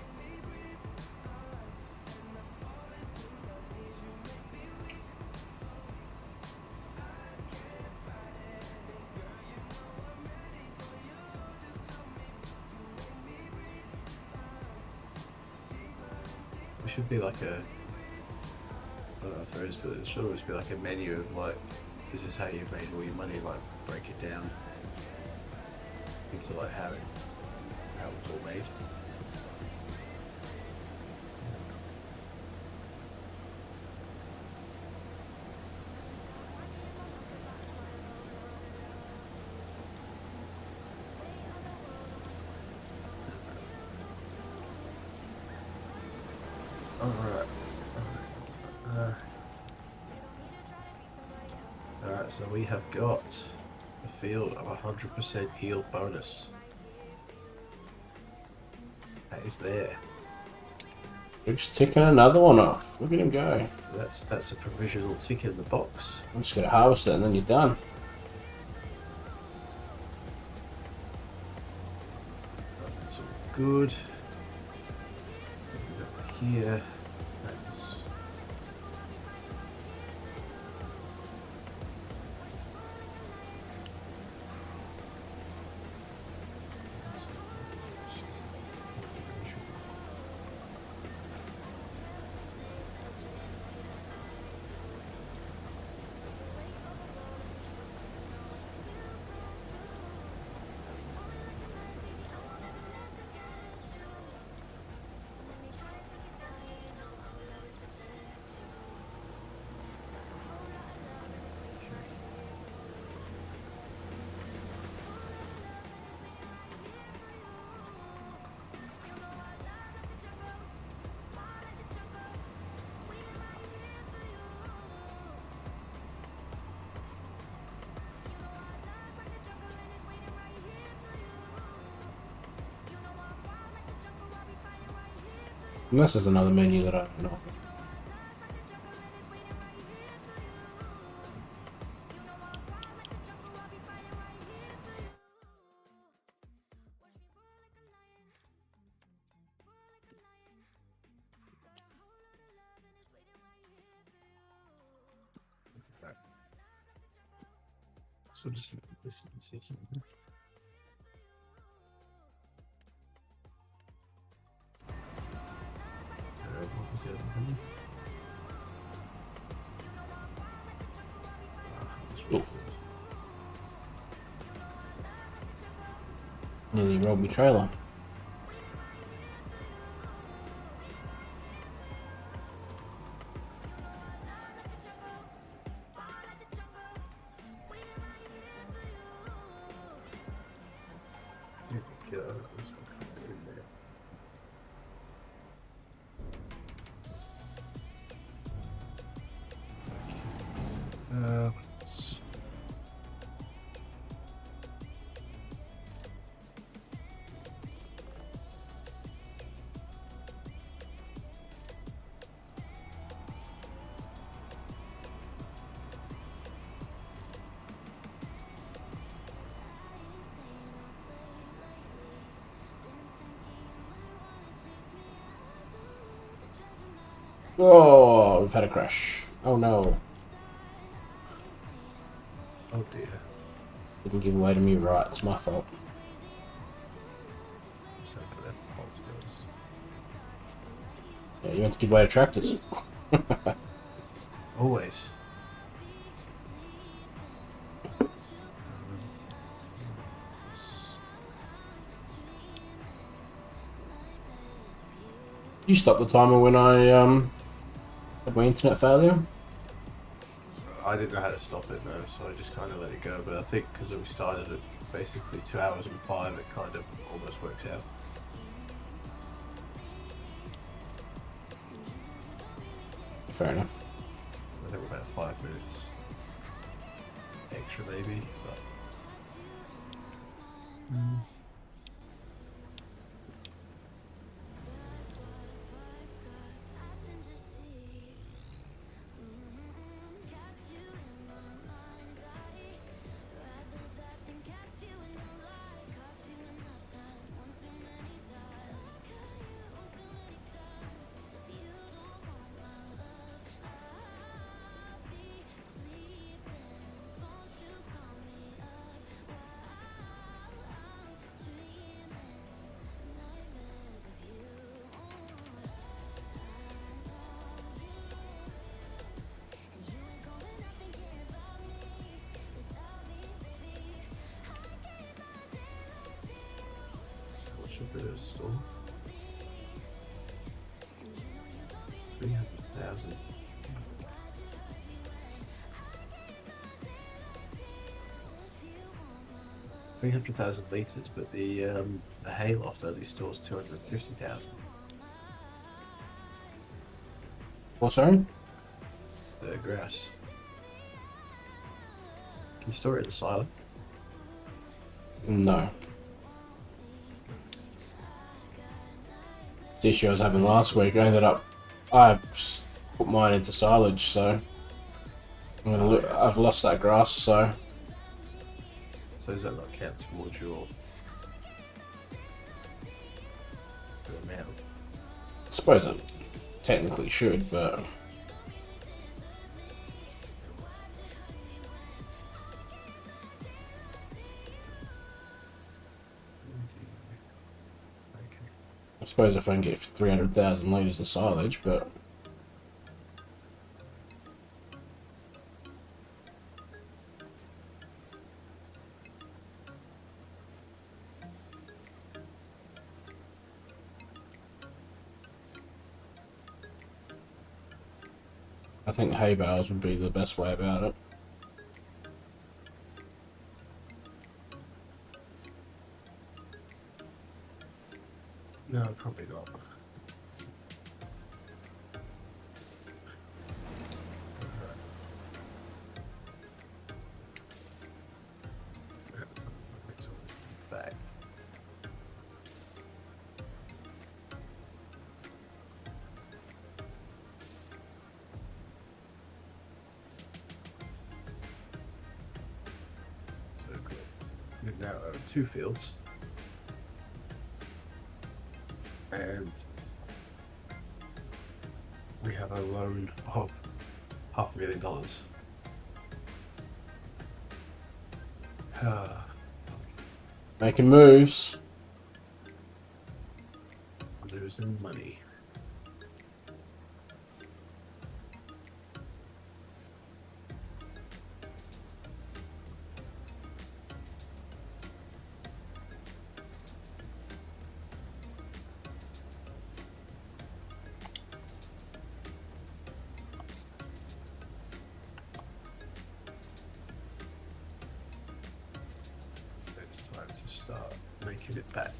There should be like a... I don't know if there is, but there should always be like a menu of like, this is how you've made all your money, like break it down. into like how it's all made. Alright. Alright, so we have got a field of 100% heal bonus. That is there.
We're just ticking another one off. Look at him go.
That's a provisional tick in the box.
I'm just gonna harvest it and then you're done.
That's all good. Over here. That's
Unless there's another menu that I don't know.
so just look at this and see here. What was the other one?
Nearly rolled me trailer.
Here we go. This one comes in there. Let's-
Oh, we've had a crash. Oh no.
Oh dear.
Didn't give away to me right. It's my fault.
Sounds like that fault, to be honest.
Yeah, you meant to give away to tractors.
Always.
You stopped the timer when I had my internet failure.
I didn't know how to stop it though, so I just kind of let it go. But I think because we started at basically 2 hours and 5, it kind of almost works out.
Fair enough.
I think we're about 5 minutes extra maybe, but much of the store? 300,000. 300,000 liters, but the hayloft only stores 250,000.
What, sorry?
The grass. Can you store it in a silo?
No. The issue I was having last week, I put mine into silage, so I've lost that grass, so
So does that not count towards your amount?
I suppose it technically should, but
Okay.
I suppose if I can get 300,000 litres of silage, but I think hay bales would be the best way about it.
No, probably not. Back. So good. We now own 2 fields. And we have a loan of $500,000.
Making moves.
Losing money. It's time to start making it back.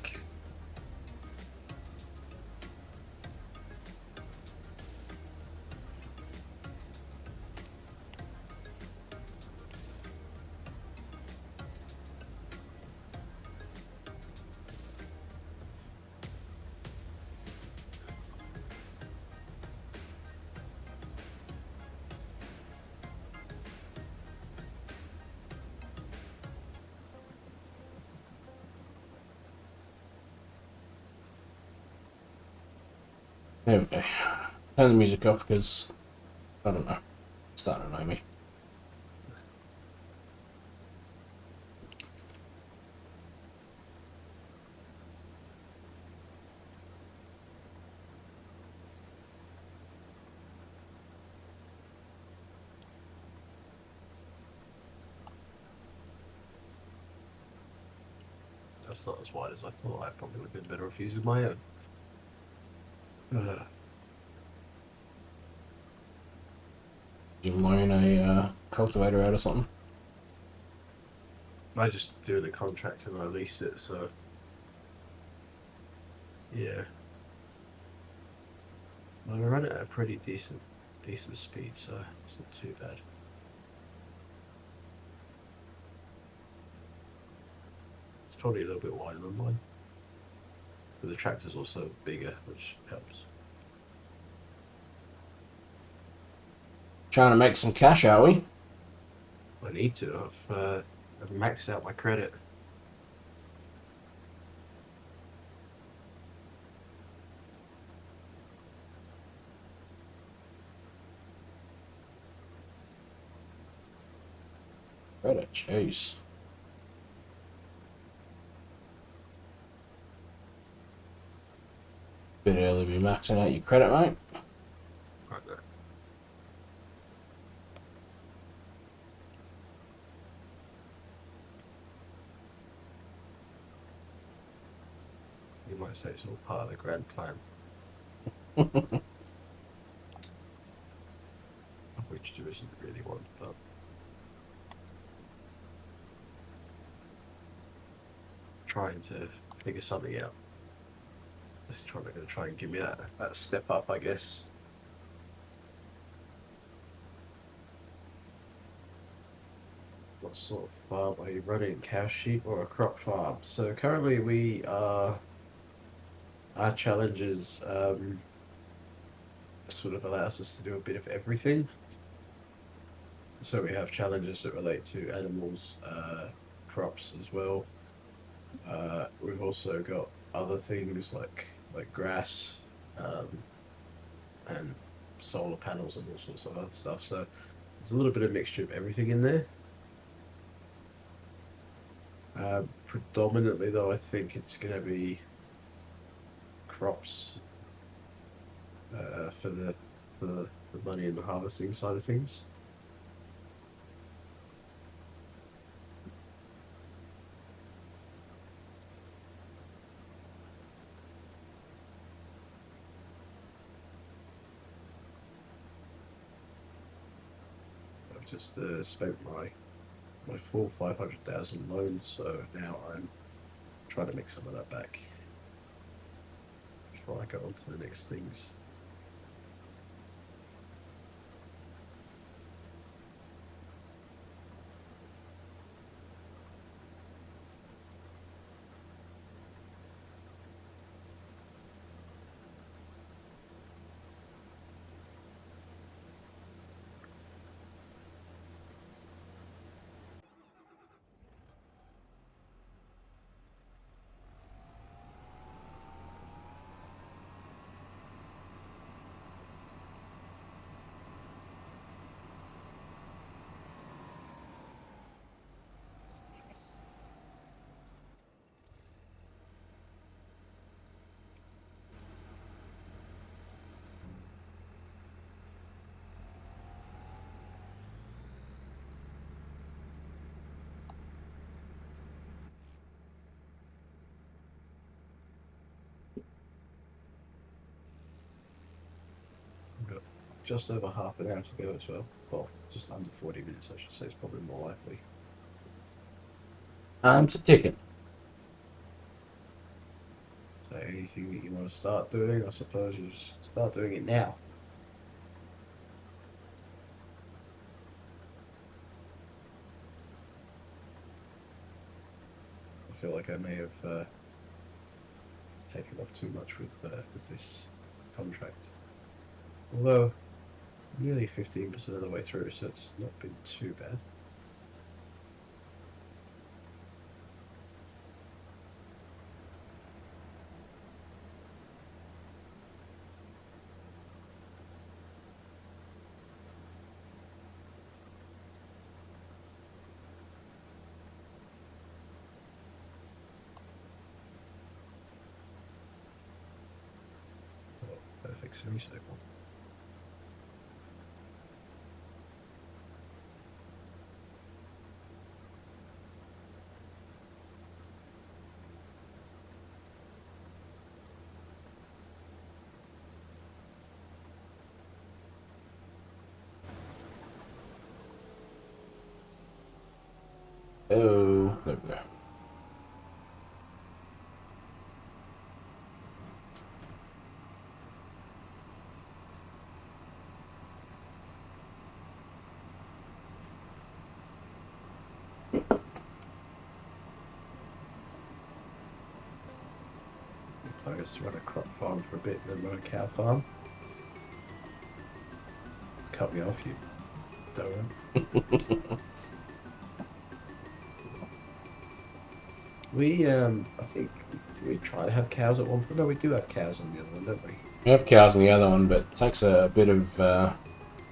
There we go. Turn the music off because I don't know. It's starting to annoy me.
That's not as wide as I thought. I probably would have been better off using my own.
You loan a cultivator out or something.
I just do the contract and I lease it, so yeah. Well, I run it at a pretty decent speed, so it's not too bad. It's probably a little bit wider than mine, but the tractor's also bigger, which helps.
Trying to make some cash, are we?
I need to. I've maxed out my credit.
Credit, jeez. Bit early to be maxing out your credit, mate.
Right there. You might say it's all part of the grand plan, of which there isn't really one, but trying to figure something out. This is going to try and give me that step up, I guess. What sort of farm are you running? Cow, sheep, or a crop farm? So currently we are, our challenges sort of allows us to do a bit of everything. So we have challenges that relate to animals, crops as well. We've also got other things like grass, and solar panels and all sorts of other stuff. So there's a little bit of mixture of everything in there. Predominantly, though, I think it's going to be crops for the money and the harvesting side of things. I've just spent my full 500,000 loan, so now I'm trying to make some of that back before I go on to the next things. I've got just over half an hour to go as well. Well, just under 40 minutes, I should say. It's probably more likely.
Time's a ticking.
So anything that you want to start doing, I suppose you just start doing it now. I feel like I may have taken off too much with this contract. Although nearly 15% of the way through, so it's not been too bad. Oh, perfect semicircle.
Oh, there we go.
I used to run a crop farm for a bit, then run a cow farm. Cut me off, you donut. I think we try to have cows at one point. No, we do have cows on the other one, don't we?
We have cows on the other one, but it takes a bit of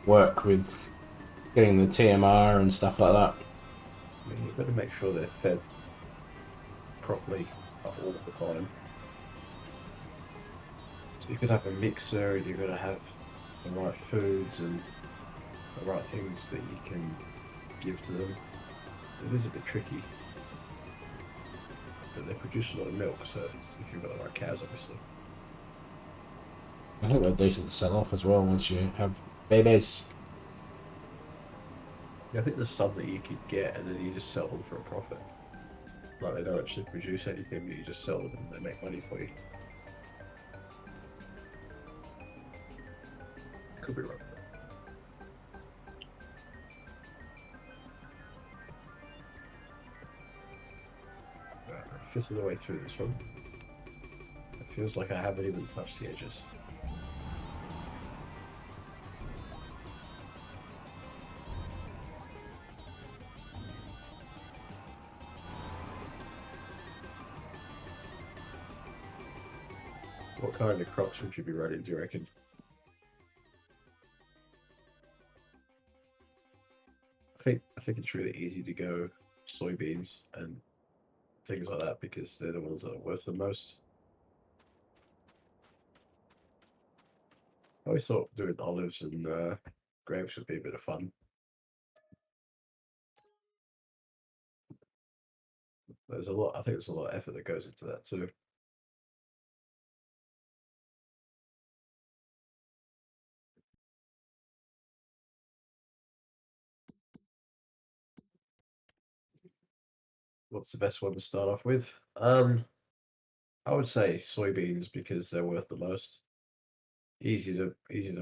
work with getting the TMR and stuff like that.
Yeah, you've got to make sure they're fed properly all the time. So you've got to have a mixer, and you've got to have the right foods and the right things that you can give to them. It is a bit tricky. but they produce a lot of milk, so if you've got the right cows, obviously.
I think they're decent to sell off as well once you have babies.
Yeah, I think there's some that you could get and then you just sell them for a profit. Like they don't actually produce anything, but you just sell them and they make money for you. Could be wrong. A fifth of the way through this one. It feels like I haven't even touched the edges. What kind of crops would you be running, do you reckon? I think it's really easy to go soybeans and things like that because they're the ones that are worth the most. I always thought doing olives and grapes would be a bit of fun. There's a lot. I think there's a lot of effort that goes into that too. What's the best one to start off with? I would say soybeans because they're worth the most. Easy to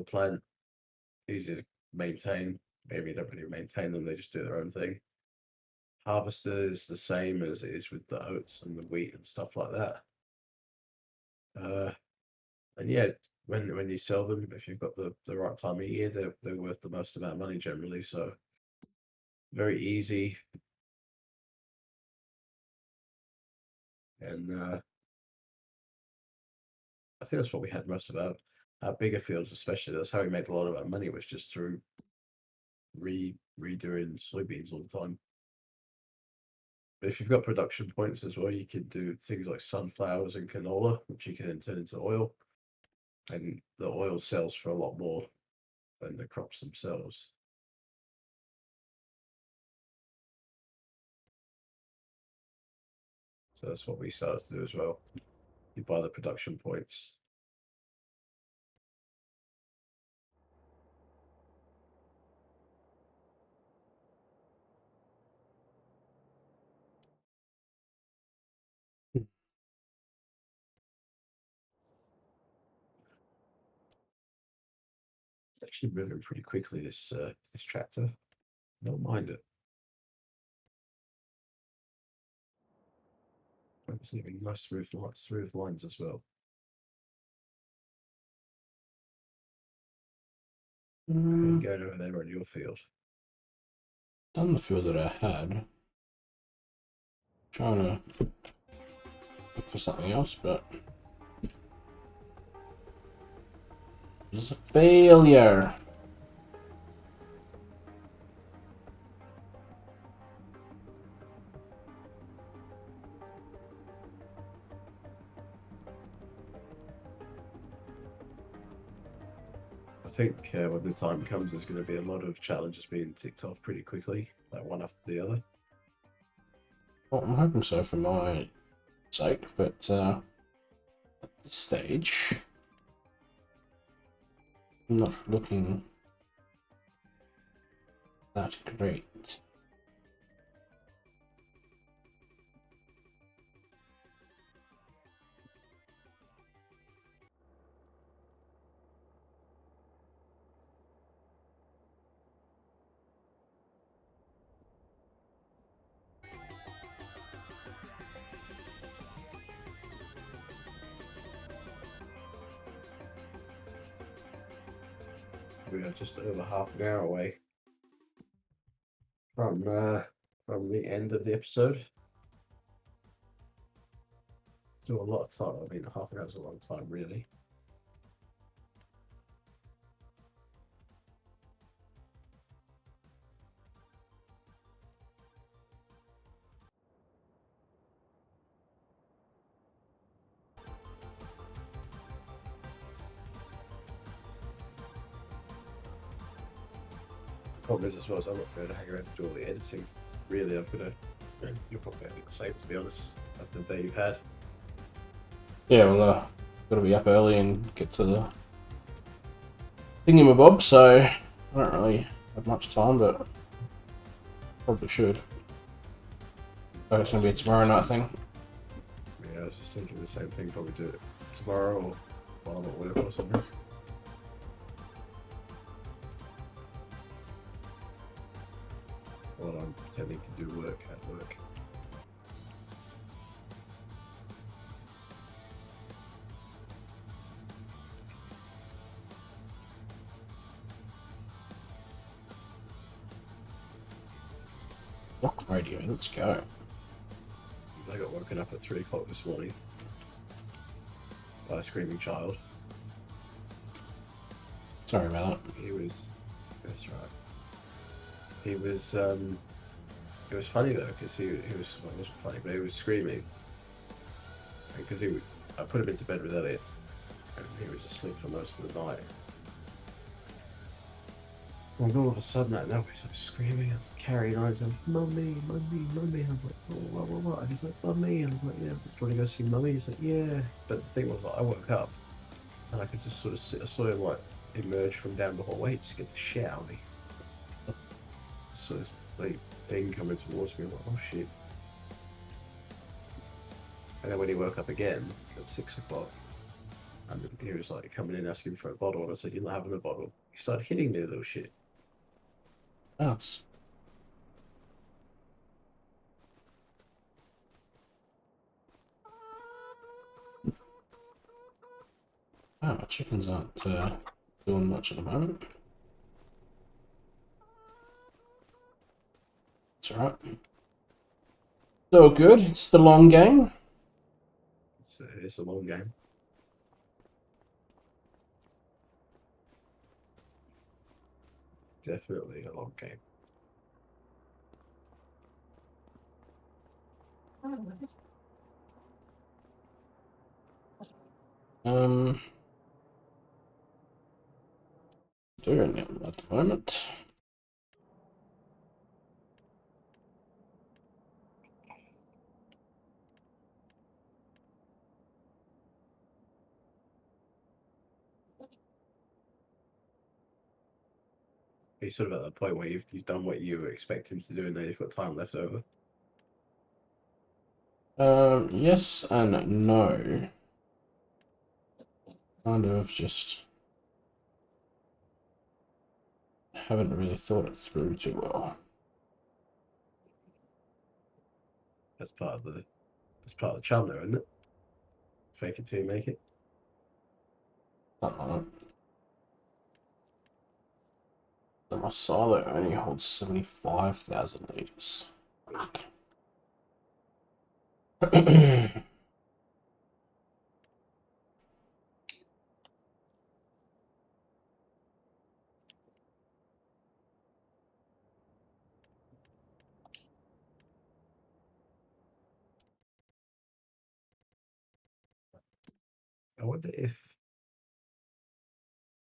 plant, easy to maintain. Maybe you don't really maintain them; they just do their own thing. Harvester is the same as it is with the oats and the wheat and stuff like that. And yeah, when you sell them, if you've got the right time of year, they're worth the most amount of money generally. So very easy, and I think that's what we had most of our bigger fields, especially. That's how we made a lot of our money, was just through redoing soybeans all the time. But if you've got production points as well, you can do things like sunflowers and canola, which you can then turn into oil, and the oil sells for a lot more than the crops themselves. So that's what we started to do as well. You buy the production points. It's actually moving pretty quickly, this tractor. I don't mind it. It's leaving nice smooth lines as well. How you going over there on your field?
Done the field that I had. Trying to look for something else, but it's a failure.
I think when the time comes, there's going to be a lot of challenges being ticked off pretty quickly, like one after the other.
Well, I'm hoping so for my sake, but at this stage, I'm not looking that great.
We are just over half an hour away from the end of the episode. Still a lot of time. I mean, half an hour is a long time, really. Problem is, as well as I'm not going to hang around to do all the editing. Really, I'm going to You're probably having the same, to be honest, after the day you've had.
Yeah, well, got to be up early and get to the thingamabob, so I don't really have much time, but probably should. So it's going to be a tomorrow night thing.
Yeah, I was just thinking the same thing. Probably do it tomorrow or while I'm at work or something. While I'm pretending to do work at work.
Rock radio, let's go.
I got woken up at 3 o'clock this morning by a screaming child.
Sorry about
That's right. He was, it was funny though, because well, it wasn't funny, but he was screaming. Because I put him into bed with Elliot, and he was asleep for most of the night. And all of a sudden, out of nowhere, he started screaming and carrying on. He's like, "Mummy, mummy, mummy." And I'm like, "Oh, what?" And he's like, "Mummy." And I'm like, "Yeah, do you want to go see mummy?" He's like, "Yeah." But the thing was, like, I woke up, and I could just sort of I saw him like emerge from down the hallway to get the shit out of me. So this like thing coming towards me, I'm like, "Oh shit." And then when he woke up again at 6 o'clock, and he was like coming in asking for a bottle, and I said, "You're not having a bottle." He started hitting me, the little shit.
that. Oh, my chickens aren't doing much at the moment. It's alright. So good, it's the long game.
It's a long game. Definitely a long game.
Doing it at the moment.
He's sort of at that point where you've done what you were expecting to do, and now you've got time left over.
Yes and no. Kind of just haven't really thought it through too well.
That's part of the charm, there, isn't it? Fake it till you make it.
Something like that. So my silo only holds 75,000 liters.
I wonder if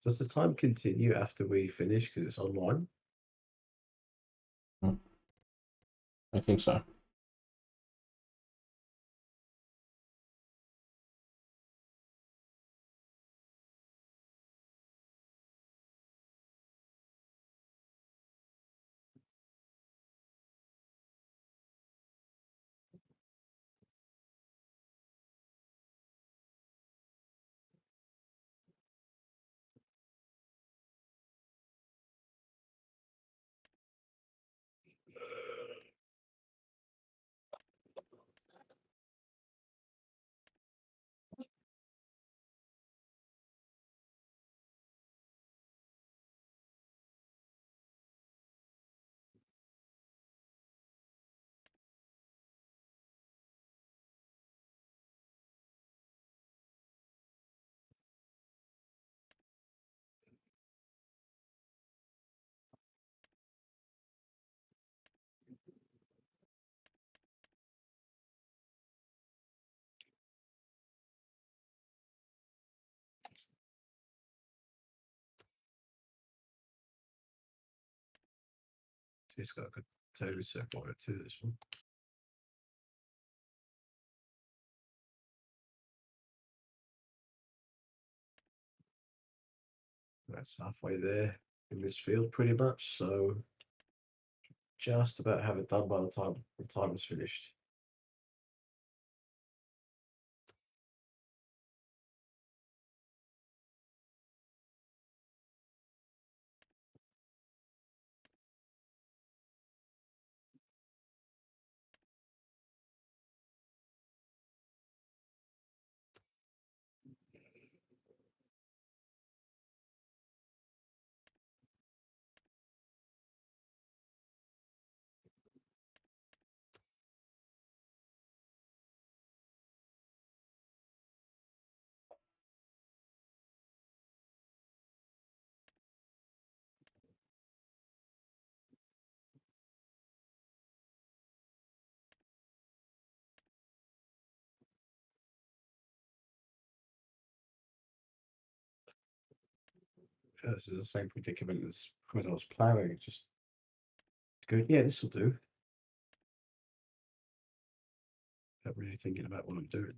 does the time continue after we finish because it's online?
I think so.
It's got a good table circle on it too. This one. That's halfway there in this field, pretty much. So just about have it done by the time is finished. This is the same predicament as when I was ploughing. Just go, yeah, this will do. Not really thinking about what I'm doing.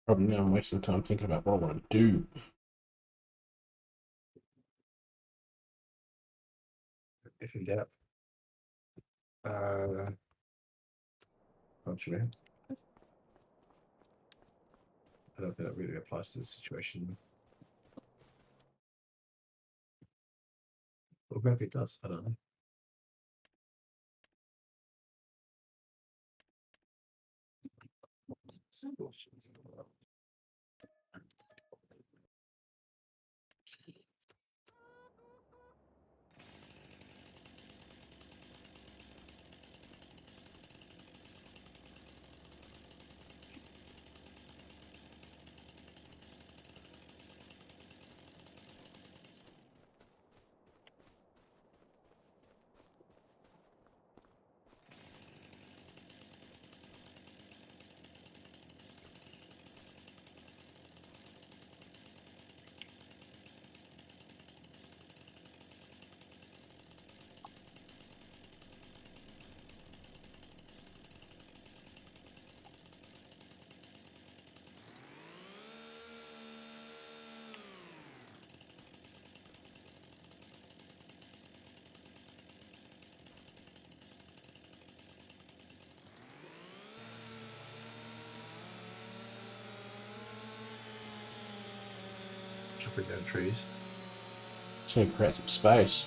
Problem now, I'm wasting time thinking about what I want to do.
If in doubt. Punch man. I don't think that really applies to the situation. Or maybe it does. I don't know. Chopping down trees.
Just need to create some space.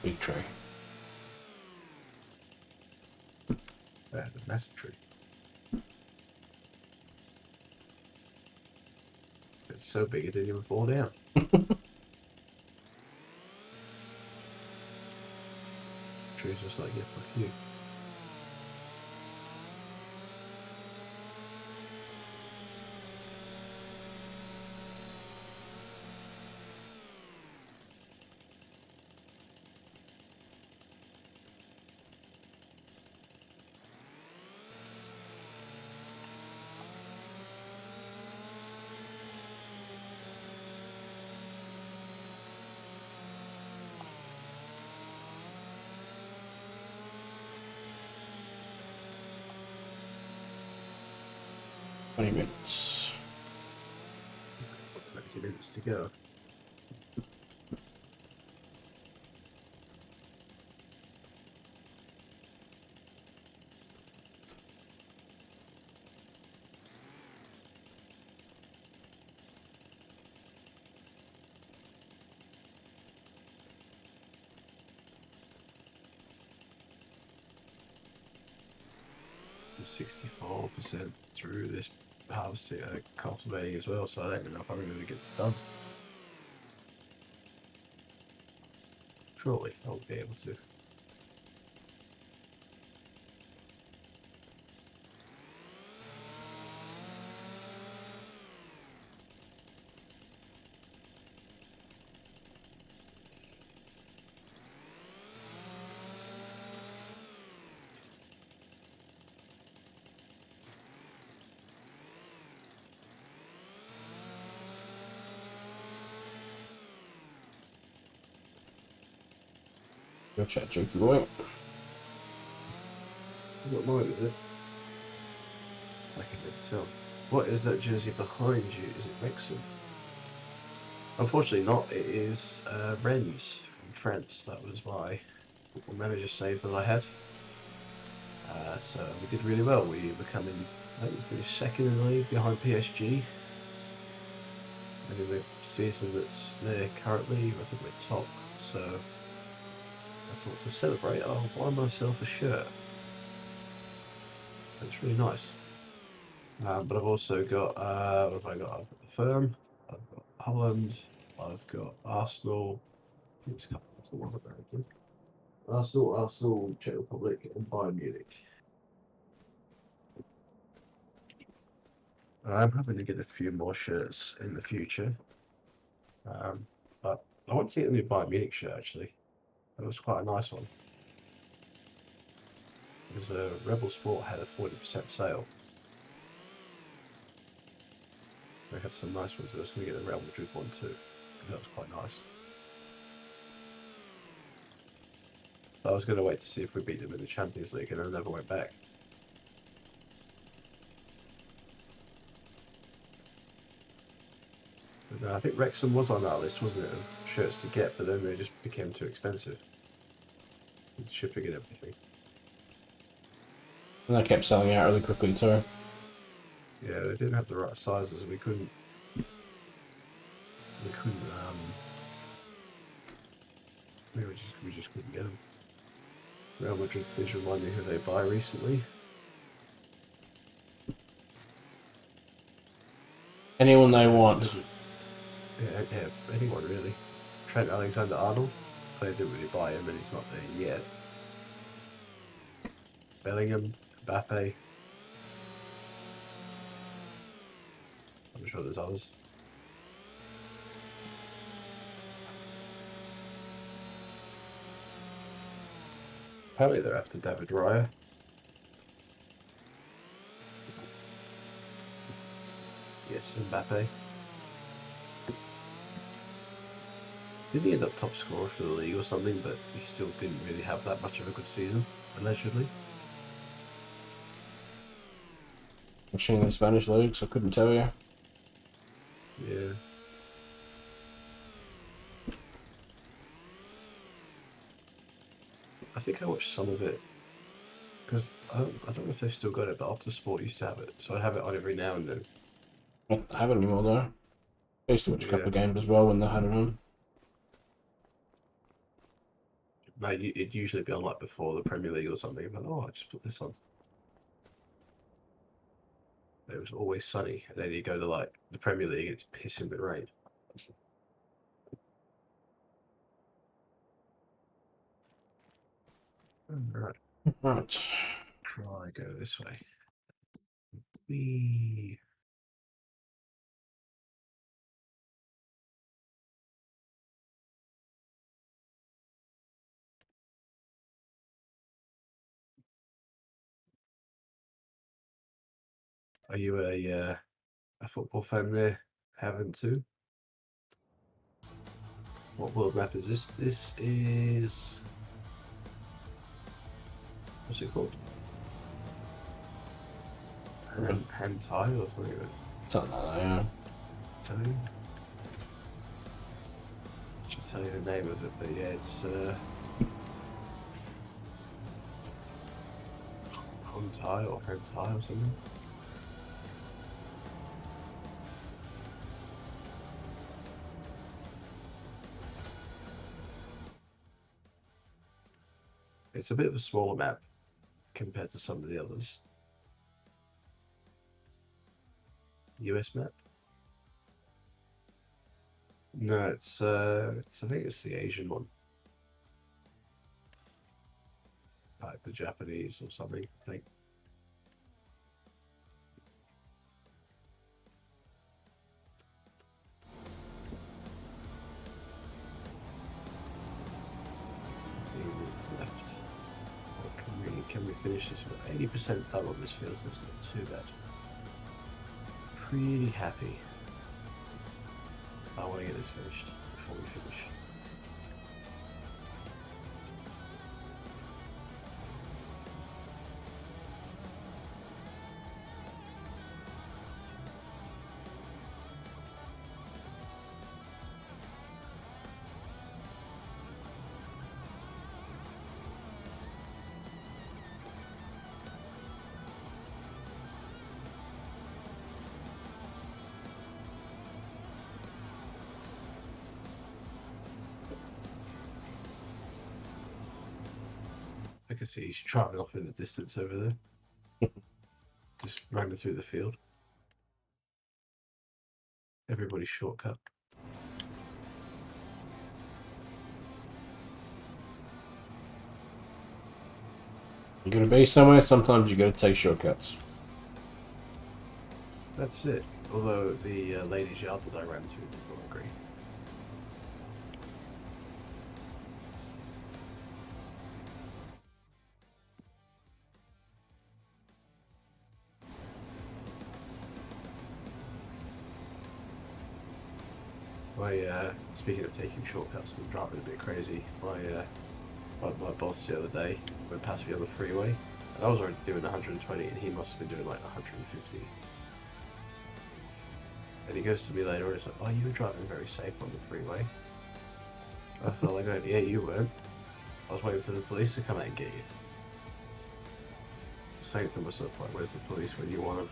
Big tree.
That's a massive tree. It's so big it didn't even fall down. Tree's just like, yeah, fuck you.
Minutes.
20 minutes to go. 64% through this harvesting, cultivating as well, so I don't even know if I'm going to get this done. Surely I'll be able to.
Your chat, Jakey boy.
Is it mine, is it? I can never tell. What is that jersey behind you? Is it Wrexham? Unfortunately not. It is Rennes from France. That was my football manager save that I had. So we did really well. We were coming, I think we finished second in the league behind PSG. And in the season that's there currently, I think we're top. So I thought to celebrate, I'll buy myself a shirt. It's really nice. But I've also got, what have I got? I've got the Firm, I've got Holland, I've got Arsenal. I think it's a couple of the ones that are very good. Arsenal, Czech Republic, and Bayern Munich. I'm hoping to get a few more shirts in the future. But I want to get a new Bayern Munich shirt actually. That was quite a nice one. Because Rebel Sport had a 40% sale. They had some nice ones. I was going to get the Real Madrid one too. That was quite nice. But I was going to wait to see if we beat them in the Champions League, and I never went back. But I think Wrexham was on our list, wasn't it, of shirts to get, but then they just became too expensive. With shipping and everything.
And they kept selling out really quickly too.
Yeah, they didn't have the right sizes. We couldn't. We just couldn't get them. Real Madrid, please remind me who they buy recently.
Anyone they want.
Yeah, anyone really. Trent Alexander-Arnold. They didn't really buy him, and he's not there yet. Bellingham, Mbappe. I'm sure there's others. Apparently they're after David Raya. Yes, Mbappe. Did he end up top scorer for the league or something, but he still didn't really have that much of a good season, allegedly.
I'm sure in the Spanish league, so I couldn't tell you.
Yeah. I think I watched some of it because I don't know if they've still got it, but Optus Sport used to have it, so I have it on every now and then.
I don't have it anymore though. I used to watch a couple of games as well when they had it on.
No, it'd usually be on like before the Premier League or something. But oh, I just put this on. It was always sunny, and then you go to like the Premier League, it's pissing with rain. Right,
Right.
try go this way. Whee. Are you a football fan there? Haven't too? What world map is this? This is what's it called? Hentai or something.
Something like that, yeah.
Tell you. Should tell you the name of it, but yeah, it's Hentai or Hentai or something. It's a bit of a smaller map compared to some of the others. US map. No, it's I think it's the Asian one. Like the Japanese or something, I think. Minutes left. Well, can we finish this? 80% done on this field, so it's not too bad. Pretty happy. I want to get this finished before we finish. I can see he's traveling off in the distance over there. Just running through the field. Everybody's shortcut.
You're gonna be somewhere, sometimes you gotta take shortcuts.
That's it. Although the ladies' yard that I ran through did not agree. Speaking of taking shortcuts and driving a bit crazy, my boss the other day went past me on the freeway, and I was already doing 120, and he must have been doing like 150. And he goes to me later, and he's like, "Oh, you were driving very safe on the freeway." I felt like, "Oh, yeah, you weren't. I was waiting for the police to come out and get you." Saying to myself, like, "Where's the police when you want them?"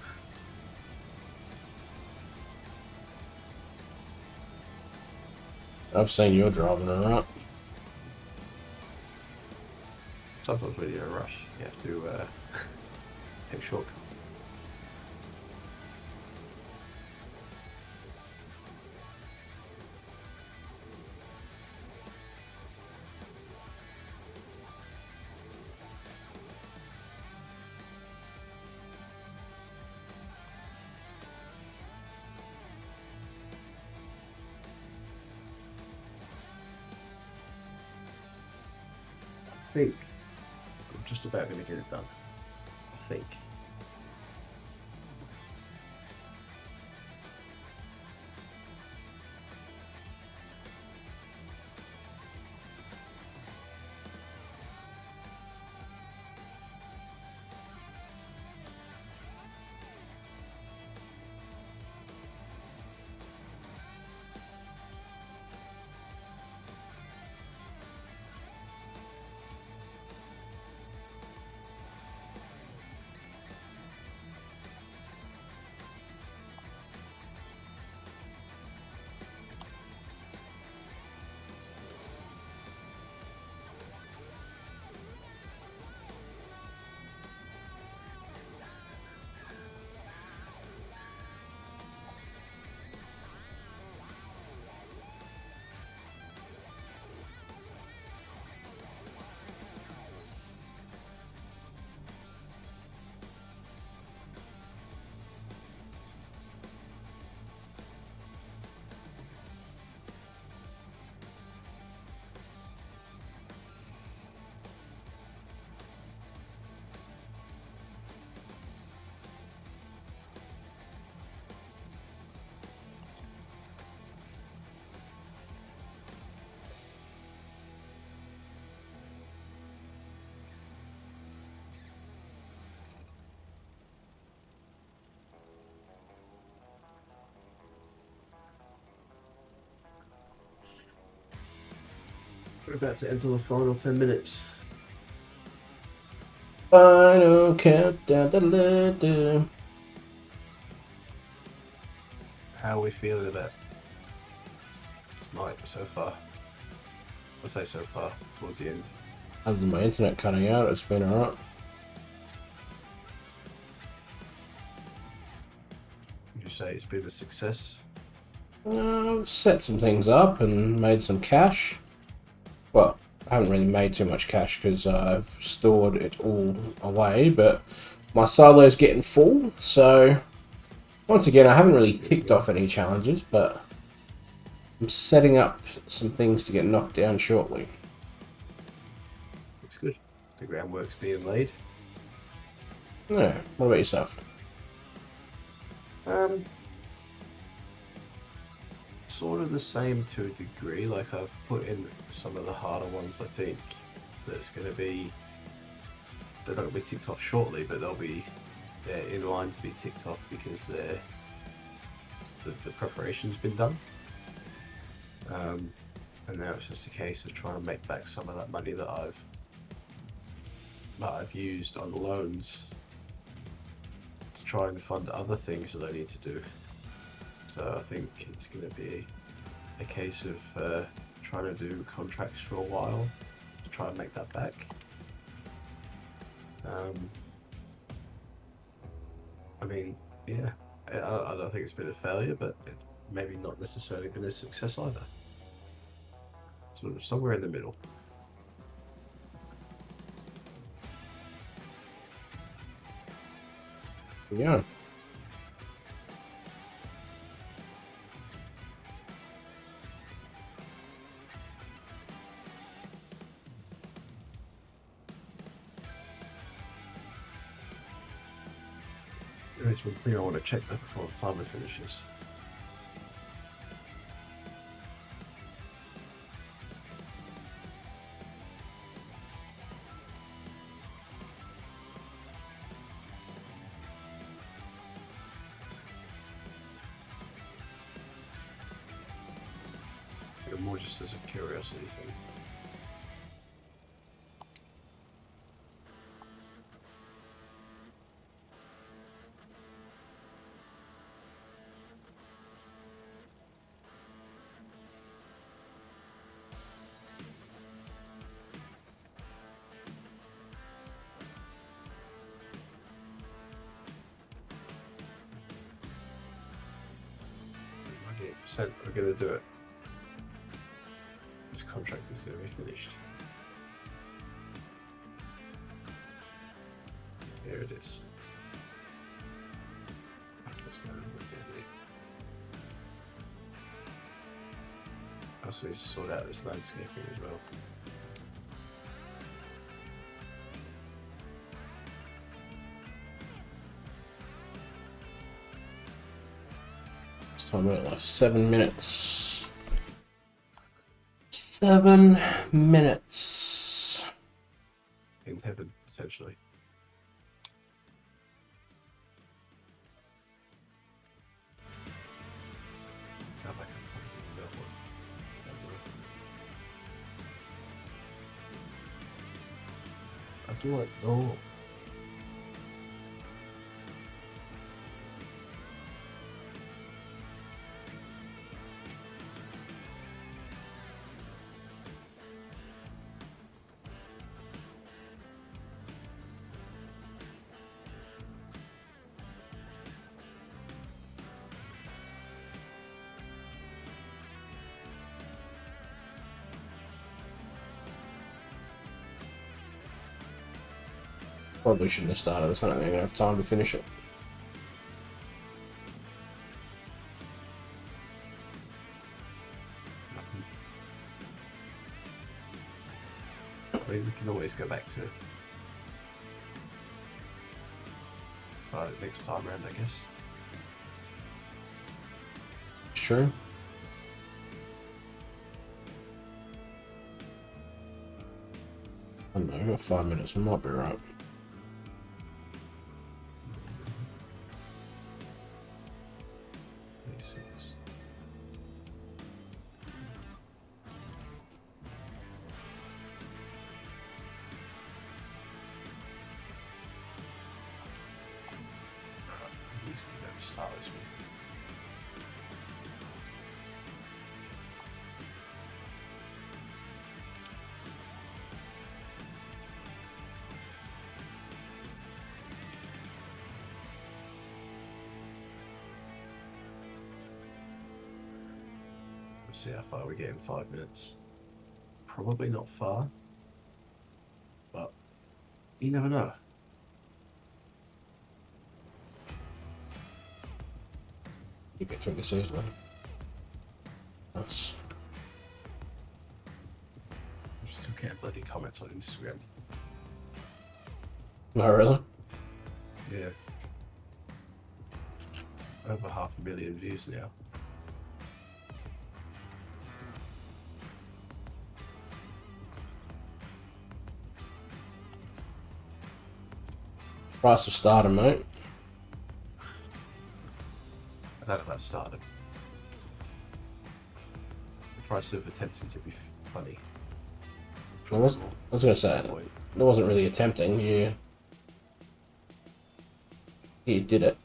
I've seen you driving alright.
Sometimes when you're in a rush, you have to take shortcuts. I think I'm just about going to get it done. I think. We're about to enter the final 10 minutes.
Final countdown. Da-da-da-da.
How are we feeling about tonight so far? I say so far, towards the end.
Other than my internet cutting out, it's been alright.
I'm just say it's been a success?
I've set some things up and made some cash. Well, I haven't really made too much cash because I've stored it all away, but my silo's getting full, so once again, I haven't really ticked off any challenges, but I'm setting up some things to get knocked down shortly.
Looks good. The groundwork's being laid.
Yeah, what about yourself?
Sort of the same to a degree. Like I've put in some of the harder ones. I think that's going to be. They're not going to be ticked off shortly, but they're in line to be ticked off because the preparation's been done. And now it's just a case of trying to make back some of that money that I've used on loans to try and fund other things that I need to do. So I think it's going to be a case of trying to do contracts for a while to try and make that back. I mean, yeah, I don't think it's been a failure, but it maybe not necessarily been a success either. Sort of somewhere in the middle.
Yeah.
There's one thing I want to check though before the timer finishes. More just as a curiosity thing. Said we're going to do it. This contract is going to be finished. Here it is. Let's go and look at it. I also need to sort out this landscaping as well.
Time at like 7 minutes. 7 minutes.
In heaven, potentially. Now back up to that one. I do like. Oh.
Probably shouldn't have started this. I don't think I'm going to have time to finish it.
I mean, we can always go back to start it next time around, I guess.
It's true. I don't know, I've got 5 minutes. I might be right.
Start this one. See how far we get in 5 minutes. Probably not far, but you never know.
You get through this easily. Nice.
I'm still getting bloody comments on Instagram.
Oh, really?
Yeah. Over 500,000 views now.
Price of starter, mate.
I don't know about started. The price of attempting to be funny.
I was going to say, it wasn't really attempting. You did it.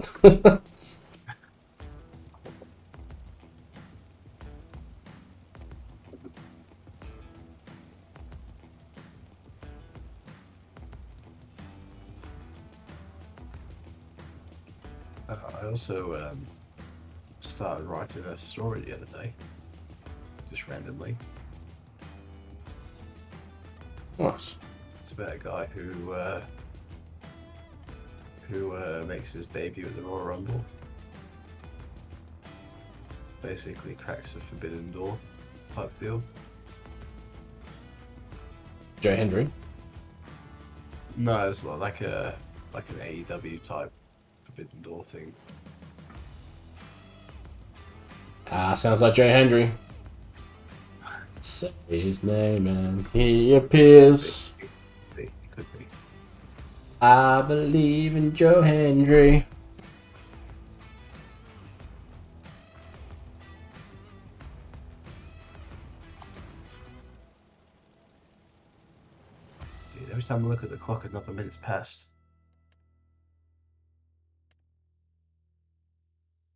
I also started writing a story the other day, just randomly.
Nice.
It's about a guy who makes his debut at the Royal Rumble. Basically cracks a forbidden door type deal.
Joe Hendry.
No, it's not like an AEW type forbidden door thing.
Sounds like Joe Hendry. Say his name and he appears.
It could be.
I believe in Joe Hendry.
Dude, every time I look at the clock, another minute's passed.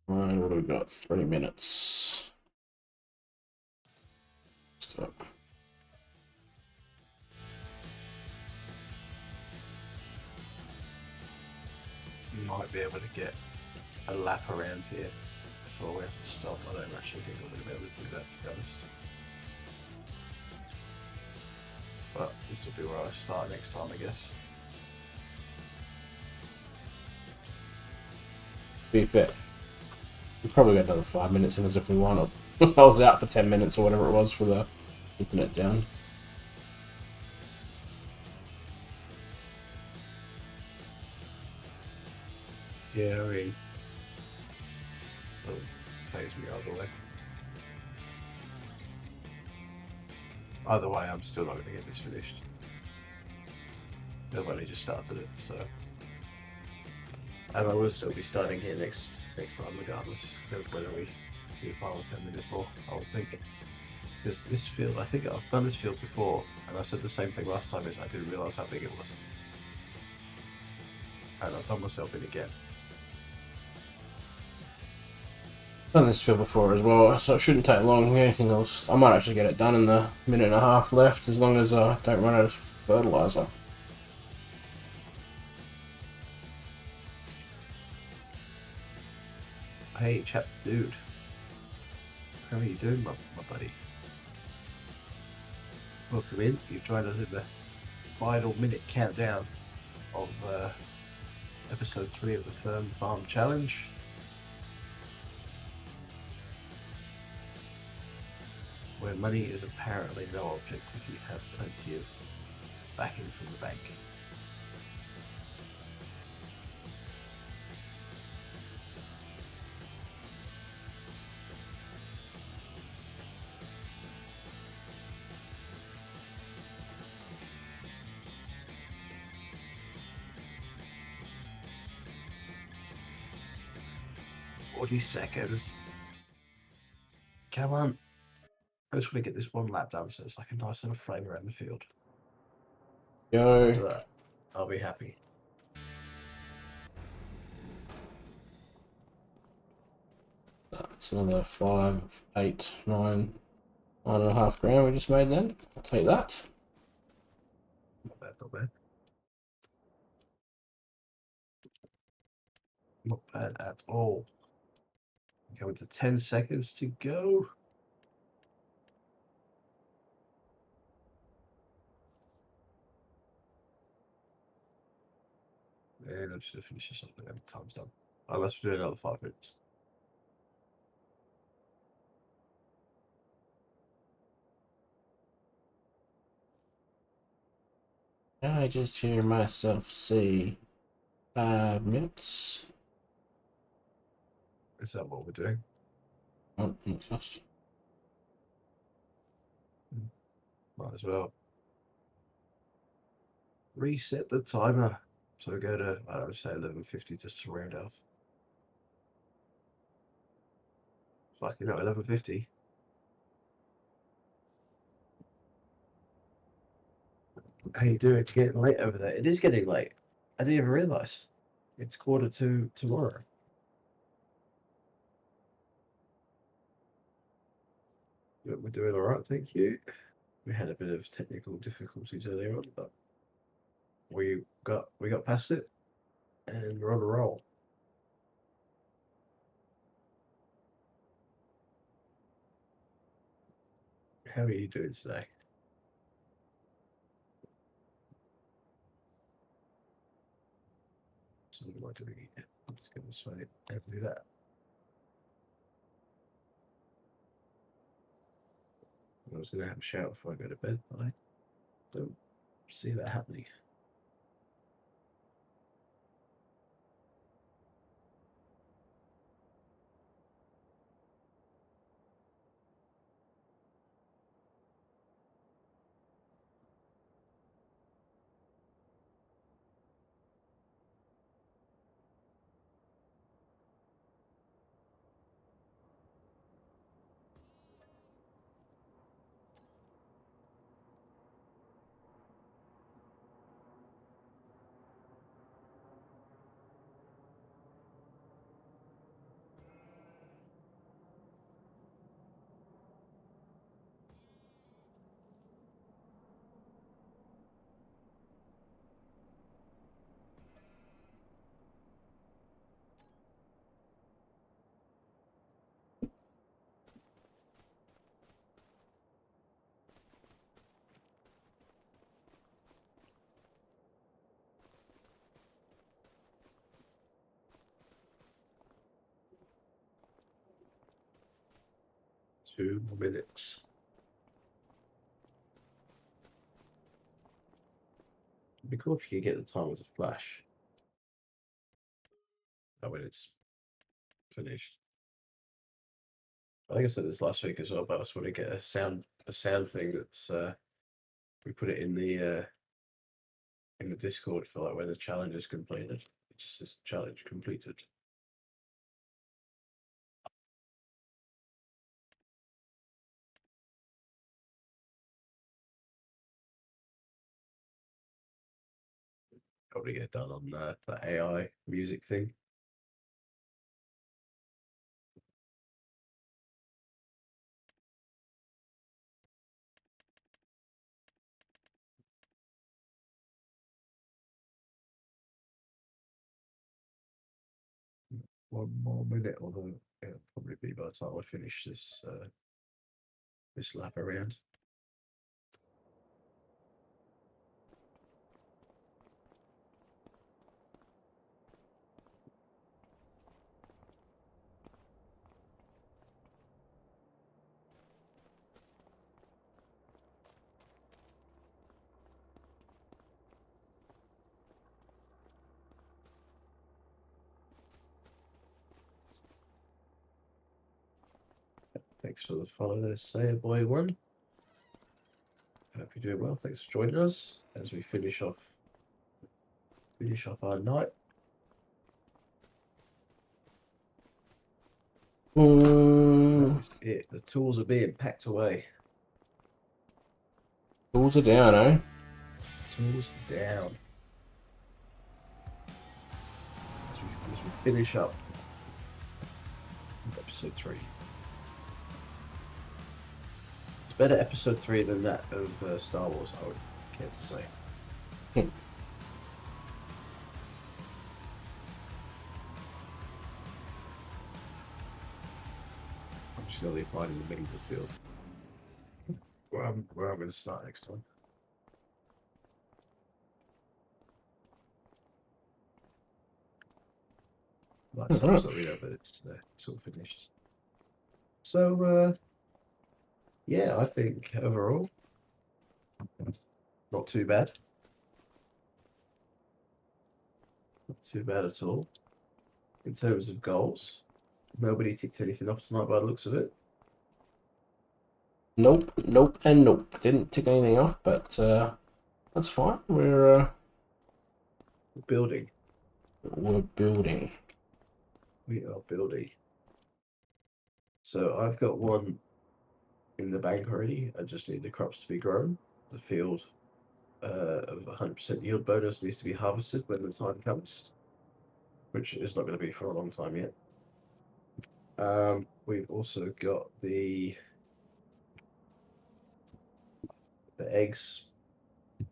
Right, what do we got? 3 minutes. Stop.
Might be able to get a lap around here before we have to stop. I don't actually think we're going to be able to do that, to be honest. But this will be where I start next time, I guess.
Be fair. We probably got another 5 minutes in us if we wanted. I was out for 10 minutes or whatever it was for the internet down.
Yeah, I mean, it'll phase me either way. Either way, I'm still not going to get this finished. I've only just started it, so. And I will still be starting here next time, regardless of whether we do 5 or 10 minutes more, I would think. Because this field, I think I've done this field before, and I said the same thing last time, is I didn't realise how big it was. And I've done myself in again.
Done this field before as well, so it shouldn't take long. Anything else, I might actually get it done in the minute and a half left, as long as I don't run out of fertilizer.
Hey, chap, dude. How are you doing, my buddy? Welcome in. You've joined us in the final minute countdown of episode 3 of the Firm Farm Challenge. Where money is apparently no object if you have plenty of backing from the bank. Seconds. Come on. I just want to get this one lap done so it's like a nice little frame around the field.
Go.
After that, I'll be happy.
That's another 5, 8, 9, 9.5 grand we just made then. I'll take that.
Not bad, not bad. Not bad at all. Going to 10 seconds to go. And I'm just gonna finish this up and time's done. Unless we do another 5 minutes.
I just hear myself say 5 minutes.
Is that what we're doing?
Oh, it's lost.
Might as well. Reset the timer. So go to, I don't know, say 11:50 just to round off. Fucking hell, 11:50. How you doing? It's getting late over there. It is getting late. I didn't even realise. It's 1:45 tomorrow. But we're doing all right, thank you. We had a bit of technical difficulties earlier on, but we got past it, and we're on a roll. How are you doing today? So what am I doing here? Let's go this way and do that. I was going to have a shower before I go to bed, but I don't see that happening. Two more minutes. It'd be cool if you could get the timer to flash. Oh, when it's finished. I think I said this last week as well, but I just want to get a sound thing that's we put it in the Discord for like when the challenge is completed. It just says challenge completed. Probably get done on the AI music thing. One more minute, although it'll probably be by the time I finish this lap around. Thanks for the follow there, Say Boy One. Hope you're doing well. Thanks for joining us as we finish off our night. That is it. The tools are being packed away.
Tools are down, eh?
Tools down. As we finish up with episode 3. It's a better episode 3 than that of Star Wars, I would care to say. I'm just going to leave mine in the middle of the field. Where I'm going to start next time. Lights up
Alright.
so we know that it's all finished. So yeah, I think overall not too bad. Not too bad at all. In terms of goals, nobody ticked anything off tonight by the looks of it.
Nope, nope, and nope. Didn't tick anything off, but that's fine. We're
Building.
building.
We are building. So I've got one in the bank already. I just need the crops to be grown. The field of 100% yield bonus needs to be harvested when the time comes, which is not going to be for a long time yet. We've also got the eggs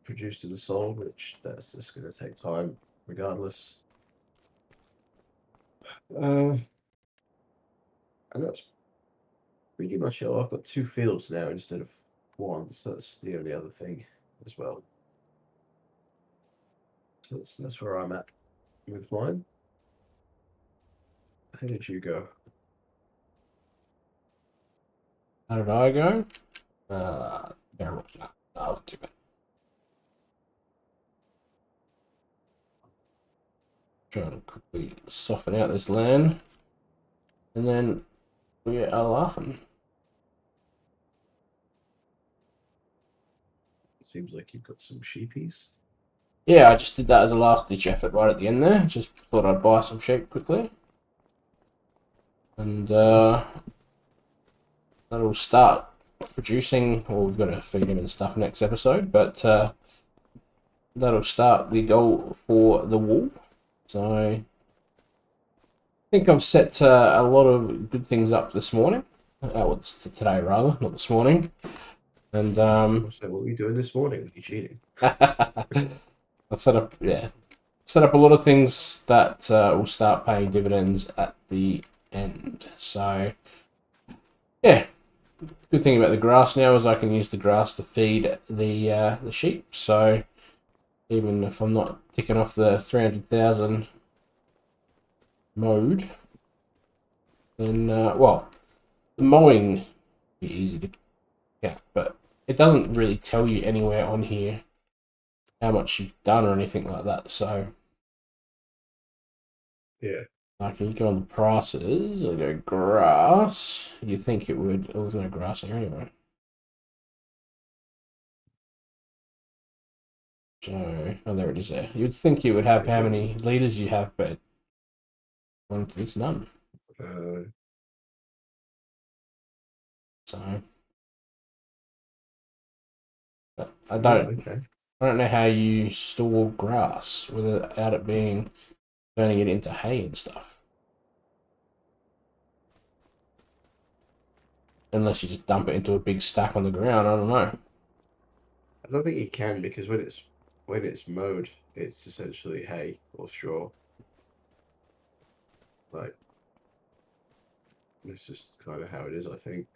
produced and sold, which that's just going to take time regardless. And that's pretty much it. I've got 2 fields now instead of 1, so that's the only other thing as well. So that's where I'm at with mine. How did you go?
How did I go? Terrible. No, too bad. Trying to quickly soften out this land, and then we are laughing.
Seems like you've got some sheepies.
Yeah, I just did that as a last ditch effort right at the end there. Just thought I'd buy some sheep quickly, and that'll start producing. Well, we've got to feed him and stuff next episode, but that'll start the goal for the wool. So I think I've set a lot of good things up this morning. Oh, it's today rather, not this morning. And
So what were you doing this morning? Were you cheating?
I set up a lot of things that will start paying dividends at the end. So yeah, good thing about the grass now is I can use the grass to feed the sheep. So even if I'm not ticking off the 300,000 mode, then well, the mowing be easy to get, but it doesn't really tell you anywhere on here how much you've done or anything like that. So
Yeah.
like you go on the prices, I go grass. You think it would? Oh, there's no grass here anyway. So, oh, there it is there. You'd think you would have how many liters you have, but well, there's none. So, but I don't know how you store grass without it being turning it into hay and stuff. Unless you just dump it into a big stack on the ground, I don't know.
I don't think you can because when it's mowed, it's essentially hay or straw. Like it's just kind of how it is, I think.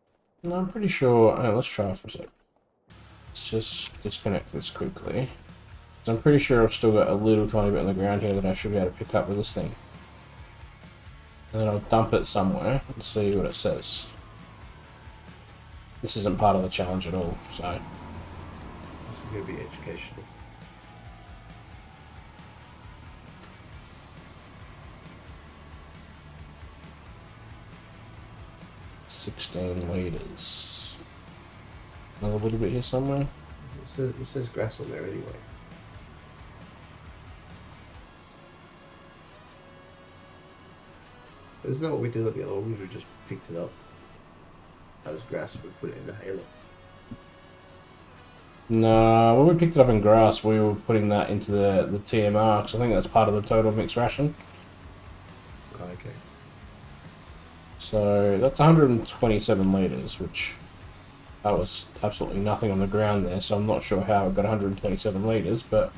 No, I'm pretty sure. Oh, let's try it for a sec. Let's just disconnect this quickly. So I'm pretty sure I've still got a little tiny bit on the ground here that I should be able to pick up with this thing. And then I'll dump it somewhere and see what it says. This isn't part of the challenge at all, so.
This is going to be educational.
$16 liters. Another little bit here somewhere.
It says grass on there anyway. Isn't that what we did at the other one? We just picked it up as grass and we put it in the hayloft.
No, when we picked it up in grass, we were putting that into the TMR, because I think that's part of the total mixed ration.
Oh, okay.
So that's 127 liters, which that was absolutely nothing on the ground there, so I'm not sure how it got 127 liters, but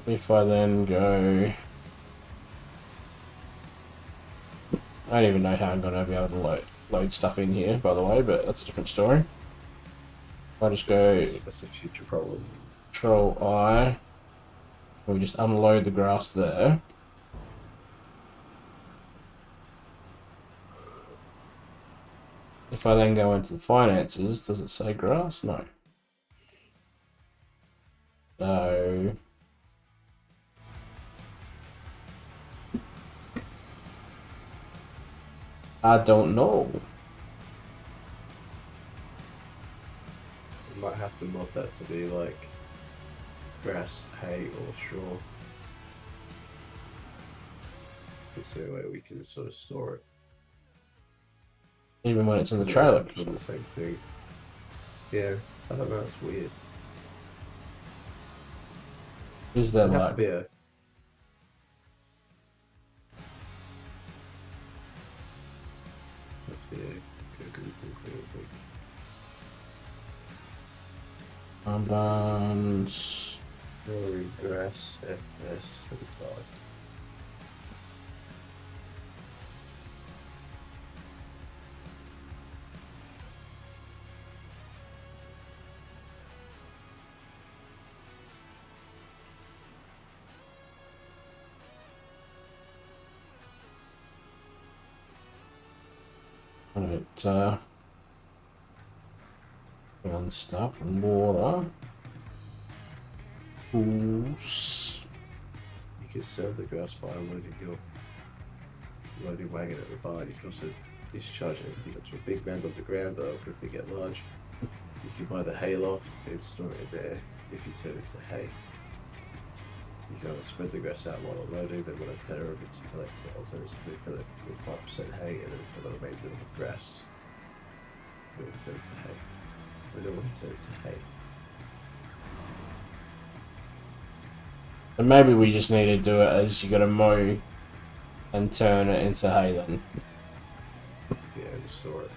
if I then go, I don't even know how I'm going to be able to load stuff in here, by the way, but that's a different story. I just go
That's a future problem.
Control I, we just unload the grass there. if I then go into the finances, does it say grass? No. So I don't know.
We might have to mod that to be like grass, hay, or straw. It's the way we can sort of store it.
Even when it's in the
Yeah,
trailer.
it's doing the same thing. Yeah, I don't know. It's weird.
Is there
It'd have to
like
be a Google thing, I think.
abundance?
Growing grass, FS25.
Right, on stuff and water. Tools.
You can serve the grass by unloading your loading wagon at the barn. You can also discharge everything onto a big mound on the ground, but it'll quickly get large. You can buy the hay loft and store it in there if you turn it to hay. You can either spread the grass out while unloading, then when it's over to collect it, alternatively fill it with 5% hay and then fill it with grass. When it turns to hay. We don't want to turn it to hay.
And maybe we just need to do it as you gotta mow and turn it into hay then.
Yeah, and store it.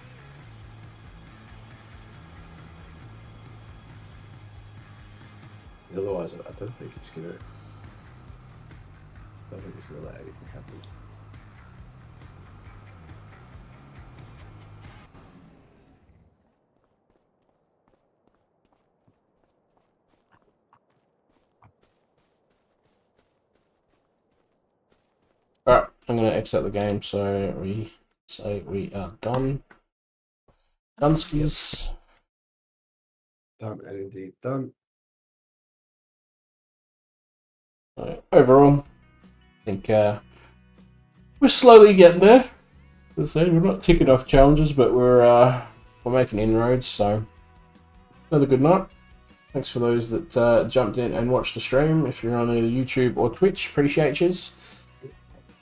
Otherwise, I don't think it's gonna. I don't think it's gonna let anything happen.
Alright, I'm gonna exit the game so we say we are done. Dunskies.
Done and indeed done.
Overall, I think we're slowly getting there. As I said, we're not ticking off challenges, but we're making inroads. So another good night. Thanks for those that jumped in and watched the stream. If you're on either YouTube or Twitch, appreciate yous.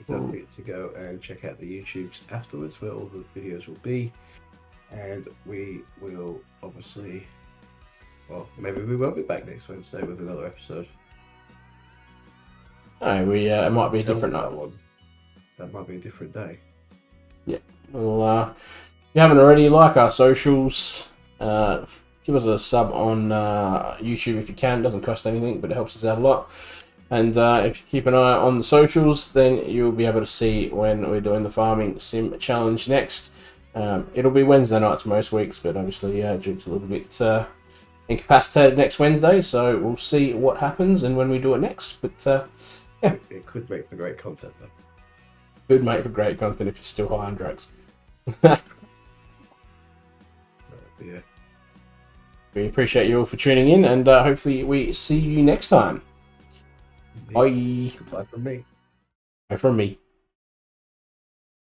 Don't forget to go and check out the YouTubes afterwards, where all the videos will be, and we will obviously. Well, maybe we won't be back next Wednesday with another episode.
No, it might be a
Tell
different
me
night.
that one. That might be a different day.
Yeah. Well, if you haven't already, like our socials. Give us a sub on YouTube if you can. It doesn't cost anything, but it helps us out a lot. And if you keep an eye on the socials, then you'll be able to see when we're doing the farming sim challenge next. It'll be Wednesday nights most weeks, but obviously Duke's a little bit incapacitated next Wednesday, so we'll see what happens and when we do it next. But yeah,
It could make for great content, though.
good mate for great content if you're still high on drugs.
Yeah.
We appreciate you all for tuning in, and hopefully we see you next time. Bye.
Goodbye from me.
Bye from me.